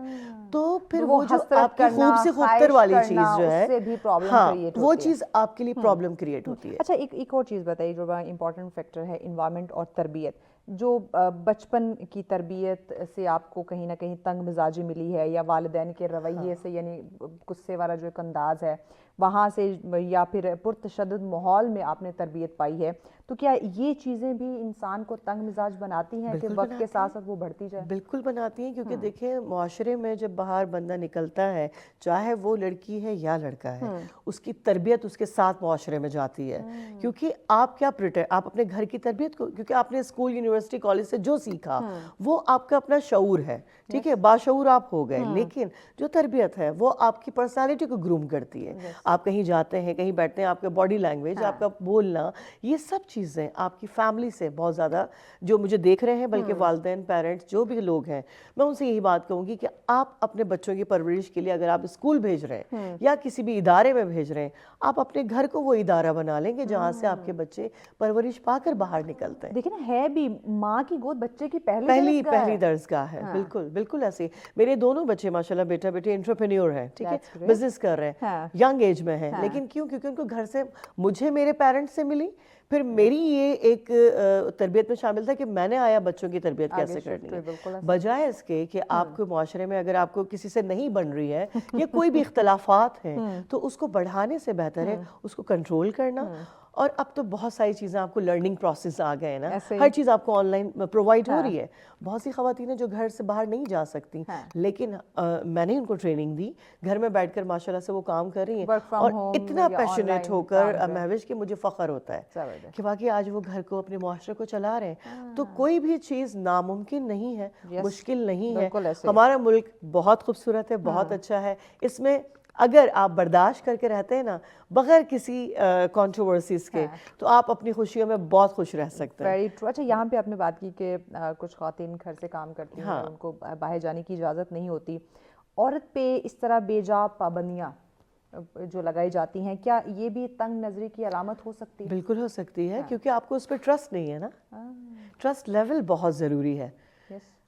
تو پھر وہ جو آپ کی خوب سے خوبتر والی چیز جو ہے, وہ چیز آپ کے لیے پرابلم کریٹ ہوتی ہے. اچھا ایک اور چیز بتائیے جو بڑا امپورٹنٹ فیکٹر ہے, انوائرمنٹ اور تربیت. جو بچپن کی تربیت سے آپ کو کہیں نہ کہیں تنگ مزاجی ملی ہے, یا والدین کے رویے سے, یعنی غصے والا جو ایک انداز ہے وہاں سے, یا پھر پرتشدد ماحول میں آپ نے تربیت پائی ہے, تو کیا یہ چیزیں بھی انسان کو تنگ مزاج بناتی ہیں کہ وقت کے ساتھ ساتھ وہ بڑھتی جائے؟ بالکل بناتی ہیں. کیونکہ دیکھیں معاشرے میں جب باہر بندہ نکلتا ہے, چاہے وہ لڑکی ہے یا لڑکا ہے, اس کی تربیت اس کے ساتھ معاشرے میں جاتی ہے. کیونکہ آپ کیا آپ اپنے گھر کی تربیت کو, کیونکہ آپ نے اسکول یونیورسٹی کالج سے جو سیکھا وہ آپ کا اپنا شعور ہے. ٹھیک ہے, باشعور آپ ہو گئے, لیکن جو تربیت ہے وہ آپ کی پرسنالٹی کو گروم کرتی ہے. آپ کہیں جاتے ہیں, کہیں بیٹھتے ہیں, آپ کا باڈی لینگویج, آپ کا بولنا, یہ سب چیزیں آپ کی فیملی سے بہت زیادہ جو مجھے دیکھ رہے ہیں, بلکہ والدین, پیرنٹس جو بھی لوگ ہیں, میں ان سے یہی بات کہوں گی کہ آپ اپنے بچوں کی پرورش کے لیے اگر آپ اسکول بھیج رہے ہیں یا کسی بھی ادارے میں بھیج رہے ہیں, آپ اپنے گھر کو وہ ادارہ بنا لیں گے جہاں سے آپ کے بچے پرورش پا کر باہر نکلتے ہیں. دیکھیں نا, ہے بھی ماں کی گود بچے کی پہلی درسگاہ ہے. بالکل ایسے. میرے دونوں بچے ماشاءاللہ بیٹا بیٹی انٹرپرینیور ہیں, ٹھیک ہے, بزنس کر رہے ہیں, ینگ ایج میں ہیں, لیکن کیونکہ ان کو گھر سے, مجھے میرے پیرنٹس سے ملی, پھر میری یہ ایک تربیت میں شامل تھا کہ میں نے آیا بچوں کی تربیت کیسے کرنی ہے, بجائے اس کے کہ آپ کو معاشرے میں اگر آپ کو کسی سے نہیں بن رہی ہے یا کوئی بھی اختلافات ہیں, تو اس کو بڑھانے سے بہتر ہے اس کو کنٹرول کرنا. اور اب تو بہت ساری چیزیں آپ کو لرننگ پروسیس آ گئے ہیں نا, ہر چیز آپ کو آن لائن پرووائڈ ہو رہی ہے. بہت سی خواتین جو گھر سے باہر نہیں جا سکتی, لیکن میں نے ان کو ٹریننگ دی, گھر میں بیٹھ کر ماشاءاللہ سے وہ کام کر رہی ہیں, اور اتنا پیشنیٹ ہو کر محوش کہ مجھے فخر ہوتا ہے کہ واقعی آج وہ گھر کو, اپنے معاشرے کو چلا رہے ہیں. تو کوئی بھی چیز ناممکن نہیں ہے, مشکل نہیں ہے. ہمارا ملک بہت خوبصورت ہے, بہت اچھا ہے. اس میں اگر آپ برداشت کر کے رہتے ہیں نا, بغیر کسی کنٹروورسیز کے, تو آپ اپنی خوشیوں میں بہت خوش رہ سکتے ہیں. Very true. اچھا یہاں پہ آپ نے بات کی کہ کچھ خواتین گھر سے کام کرتی ہیں, ان کو باہر جانے کی اجازت نہیں ہوتی. عورت پہ اس طرح بے جا پابندیاں جو لگائی جاتی ہیں, کیا یہ بھی تنگ نظری کی علامت ہو سکتی ہے؟ بالکل ہو سکتی ہے, کیونکہ آپ کو اس پہ ٹرسٹ نہیں ہے نا. ٹرسٹ لیول بہت ضروری ہے.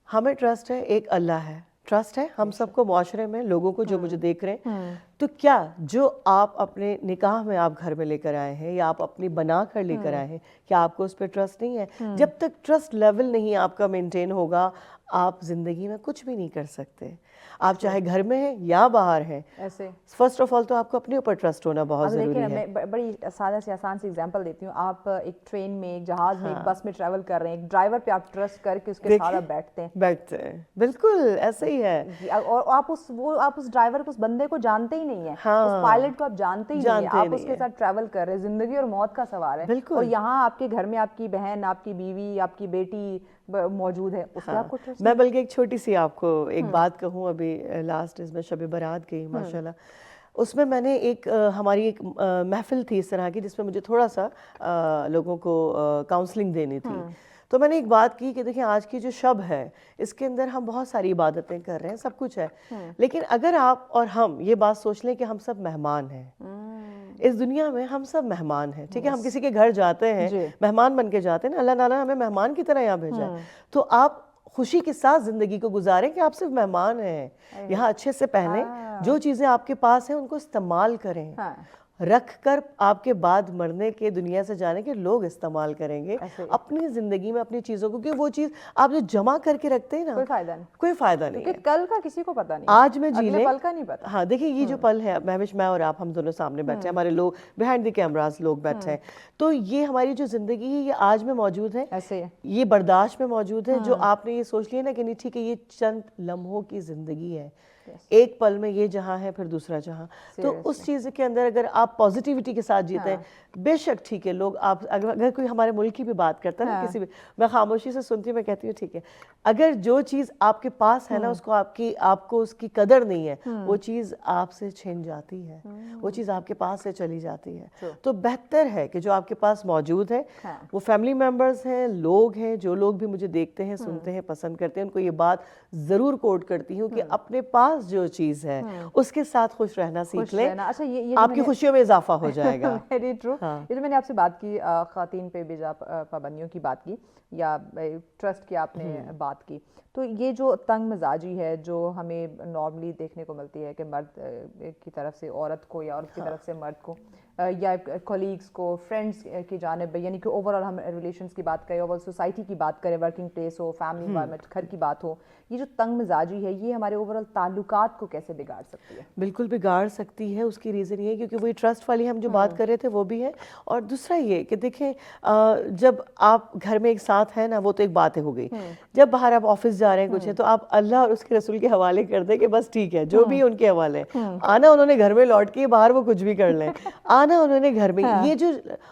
ہمیں ٹرسٹ ہے, ایک اللہ ہے, ٹرسٹ ہے ہم سب کو, معاشرے میں لوگوں کو جو مجھے دیکھ رہے ہیں. تو کیا جو آپ اپنے نکاح میں آپ گھر میں لے کر آئے ہیں, یا آپ اپنی بنا کر لے کر آئے ہیں, کیا آپ کو اس پہ ٹرسٹ نہیں ہے؟ جب تک ٹرسٹ لیول نہیں آپ کا مینٹین ہوگا, آپ زندگی میں کچھ بھی نہیں کر سکتے. آپ چاہے گھر میں ہیں یا باہر ہیں. ایسے فرسٹ آف آل تو آپ کو اپنے اوپر ٹرسٹ ہونا بہت ضروری ہے. میں بڑی سادہ سی آسان سی ایگزامپل دیتی ہوں. آپ ایک ٹرین میں, ایک جہاز میں, ایک بس میں ٹریول کر رہے ہیں, ایک ڈرائیور پہ آپ ٹرسٹ کر کے اس کے ساتھ بیٹھتے ہیں. بالکل ایسے ہی ہے. اور آپ اس ڈرائیور کو, اس بندے کو جانتے ہی نہیں ہیں, اس پائلٹ کو آپ جانتے ہی نہیں ہیں, آپ اس کے ساتھ ٹریول کر رہے ہیں. زندگی اور موت کا سوال ہے. اور یہاں آپ کے گھر میں آپ کی بہن, آپ کی بیوی, آپ کی بیٹی موجود ہے, اس کا آپ کو ٹرسٹ. میں بلکہ ایک چھوٹی سی آپ کو ایک بات کہوں, ابھی لاسٹ اس میں شب برات گئی ماشاءاللہ, اس میں میں نے ایک ہماری ایک محفل تھی اس طرح کی جس میں مجھے تھوڑا سا لوگوں کو کاؤنسلنگ دینی تھی. تو میں نے ایک بات کی کہ دیکھیں آج کی جو شب ہے اس کے اندر ہم بہت ساری عبادتیں کر رہے ہیں, سب کچھ ہے, لیکن اگر آپ اور ہم یہ بات سوچ لیں کہ ہم سب مہمان ہیں اس دنیا میں, ہم سب مہمان ہیں, ٹھیک ہے, ہم کسی کے گھر جاتے ہیں مہمان بن کے جاتے ہیں نا, اللہ تعالیٰ نے ہمیں مہمان کی طرح یہاں بھیجا ہے. تو آپ خوشی کے ساتھ زندگی کو گزاریں کہ آپ صرف مہمان ہیں, یہاں اچھے سے پہنیں, جو چیزیں آپ کے پاس ہیں ان کو استعمال کریں, رکھ کر آپ کے بعد مرنے کے, دنیا سے جانے کے لوگ استعمال کریں گے اپنی زندگی میں اپنی چیزوں کو, کیونکہ وہ چیز آپ جو جمع کر کے رکھتے ہیں نا کوئی فائدہ نہیں ہے. کل کا کسی کو پتہ نہیں, آج میں جی لیں, پل کا نہیں پتا. ہاں دیکھیں یہ جو پل ہے, میں اور آپ ہم دونوں سامنے بیٹھے ہیں, ہمارے لوگ بیہائنڈ دی کیمراز لوگ بیٹھے ہیں, تو یہ ہماری جو زندگی ہے یہ آج میں موجود ہے, یہ برداشت میں موجود ہے. جو آپ نے یہ سوچ لیا نا کہ نہیں ٹھیک ہے یہ چند لمحوں کی زندگی ہے, ایک پل میں یہ جہاں ہے پھر دوسرا جہاں, تو اس چیز کے اندر اگر آپ پازیٹیوٹی کے ساتھ جیتے ہیں, بے شک ٹھیک ہے. لوگ آپ اگر کوئی ہمارے ملک کی بھی بات کرتا ہے نا کسی بھی, میں خاموشی سے سنتی ہوں, میں کہتی ہوں ٹھیک ہے, اگر جو چیز آپ کے پاس ہے نا اس کو آپ کو اس کی قدر نہیں ہے, وہ چیز آپ سے چھن جاتی ہے, وہ چیز آپ کے پاس سے چلی جاتی ہے. تو بہتر ہے کہ جو آپ کے پاس موجود ہے, وہ فیملی ممبرز ہیں, لوگ ہیں, جو لوگ بھی مجھے دیکھتے ہیں, سنتے ہیں, پسند کرتے ہیں, ان کو یہ بات ضرور کوٹ کرتی ہوں کہ اپنے پاس جو چیز ہے اس کے ساتھ خوش رہنا سیکھ لیں, آپ کی خوشیوں میں اضافہ ہو جائے گا. Very true. یہ جو میں نے آپ سے بات کی خواتین پہ بے جا پابندیوں کی بات کی یا ٹرسٹ کی آپ نے بات کی, تو یہ جو تنگ مزاجی ہے جو ہمیں نارملی دیکھنے کو ملتی ہے کہ مرد کی طرف سے عورت کو یا عورت کی طرف سے مرد کو یا کولیگس کو, فرینڈس کی جانب, یعنی کہ اوور آل ہم ریلیشنس کی بات کریں, اوور سوسائٹی کی بات کریں, ورکنگ پلیس ہو, فیملی انوائرمنٹ, گھر کی بات ہو, یہ جو تنگ مزاجی ہے یہ ہمارے اوور آل تعلقات کو کیسے بگاڑ سکتی ہے؟ بالکل بگاڑ سکتی ہے. اس کی ریزن یہ ہے کیونکہ وہی ٹرسٹ والی ہم جو بات کر رہے تھے وہ بھی ہے, اور دوسرا یہ کہ دیکھیں جب آپ گھر میں ایک ساتھ ہیں نا, وہ تو ایک بات ہو گئی, جب باہر آپ آفس جا رہے ہیں کچھ ہے تو آپ اللہ اور اس کے رسول کے حوالے کر دیں کہ بس ٹھیک ہے جو بھی ان کے حوالے, آنا انہوں نے گھر میں لوٹ کے, باہر وہ کچھ بھی کر لیں, آنا انہوں نے گھر میں. یہ جو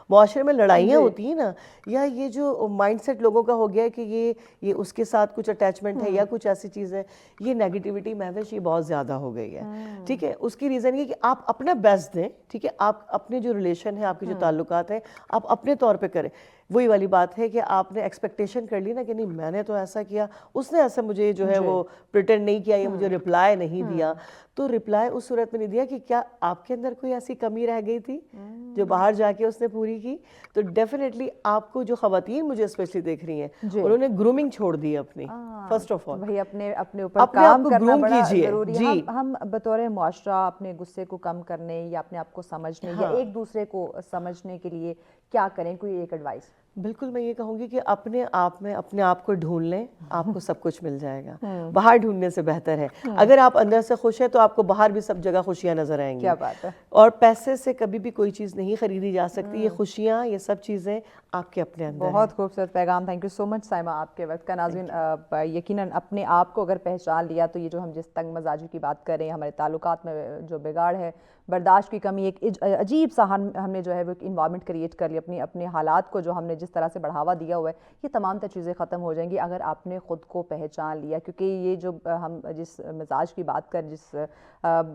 معاشرے میں لڑائیاں ہوتی ہیں نا, یا یہ جو مائنڈ سیٹ لوگوں کا ہو گیا ہے کہ یہ اس کے ساتھ کچھ اٹیچمنٹ ہے یا کچھ ایسی چیز ہے, یہ نیگیٹیوٹی مہوش یہ بہت زیادہ ہو گئی ہے. ٹھیک ہے, اس کی ریزن یہ کہ آپ اپنا بیسٹ دیں, ٹھیک ہے, آپ اپنے جو ریلیشن ہے, آپ کے جو تعلقات ہیں, آپ اپنے طور پہ کریں. وہی والی بات ہے کہ آپ نے ایکسپیکٹیشن کر لی نا کہ نہیں میں نے تو ایسا کیا, اس نے ایسا مجھے جو ہے وہ پریٹینڈ نہیں کیا, یا مجھے رپلائی نہیں دیا, تو رپلائی اس صورت میں نہیں دیا کہ کیا آپ کے اندر کوئی ایسی کمی رہ گئی تھی جو باہر جا کے اس نے پوری کی. تو ڈیفینیٹلی آپ کو جو خواتین مجھے اسپیشلی دیکھ رہی ہیں انہوں نے گرومنگ چھوڑ دی اپنی. فرسٹ آف آل بھائی اپنے اوپر کام کرنا بڑا ضروری ہے. ہم بطور معاشرہ اپنے غصے کو کم کرنے یا اپنے آپ کو سمجھنے یا ایک دوسرے کو سمجھنے کے لیے کیا کریں, کوئی ایک ایڈوائس؟ بالکل میں یہ کہوں گی کہ اپنے آپ میں اپنے آپ کو ڈھونڈ لیں, آپ کو سب کچھ مل جائے گا. باہر ڈھونڈنے سے بہتر ہے. اگر آپ اندر سے خوش ہیں تو آپ کو باہر بھی سب جگہ خوشیاں نظر آئیں گی. کیا بات ہے. اور پیسے سے کبھی بھی کوئی چیز نہیں خریدی جا سکتی. یہ خوشیاں, یہ سب چیزیں آپ کے اپنے اندر. بہت خوبصورت پیغام. تھینک یو سو مچ سائمہ آپ کے وقت کا. ناظرین یقیناً اپنے آپ کو اگر پہچان لیا تو یہ جو ہم جس تنگ مزاجی کی بات کر رہے ہیں, ہمارے تعلقات میں جو بگاڑ ہے, برداشت کی کمی, ایک عجیب سا ہم نے جو ہے وہ انوائرمنٹ کریٹ کر لی, اپنے حالات کو جو ہم نے جس طرح سے بڑھاوا دیا ہوا ہے, یہ تمام تر چیزیں ختم ہو جائیں گی اگر آپ نے خود کو پہچان لیا. کیونکہ یہ جو ہم جس مزاج کی بات کریں, جس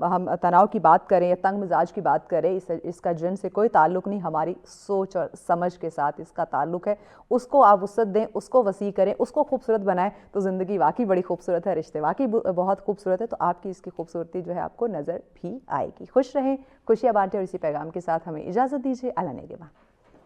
ہم تناؤ کی بات کریں یا تنگ مزاج کی بات کریں, اس کا جن سے کوئی تعلق نہیں, ہماری سوچ اور سمجھ کے ساتھ اس کا تعلق ہے. اس کو آپ وسعت دیں, اس کو وسیع کریں, اس کو خوبصورت بنائیں, تو زندگی واقعی بڑی خوبصورت ہے, رشتے واقعی بہت خوبصورت ہے. تو آپ کی اس کی خوبصورتی جو ہے آپ کو نظر بھی آئے گی. خوش رہیں, خوشیاں بانٹیں, اور اسی پیغام کے ساتھ ہمیں اجازت دیجیے. اللہ نگہبان.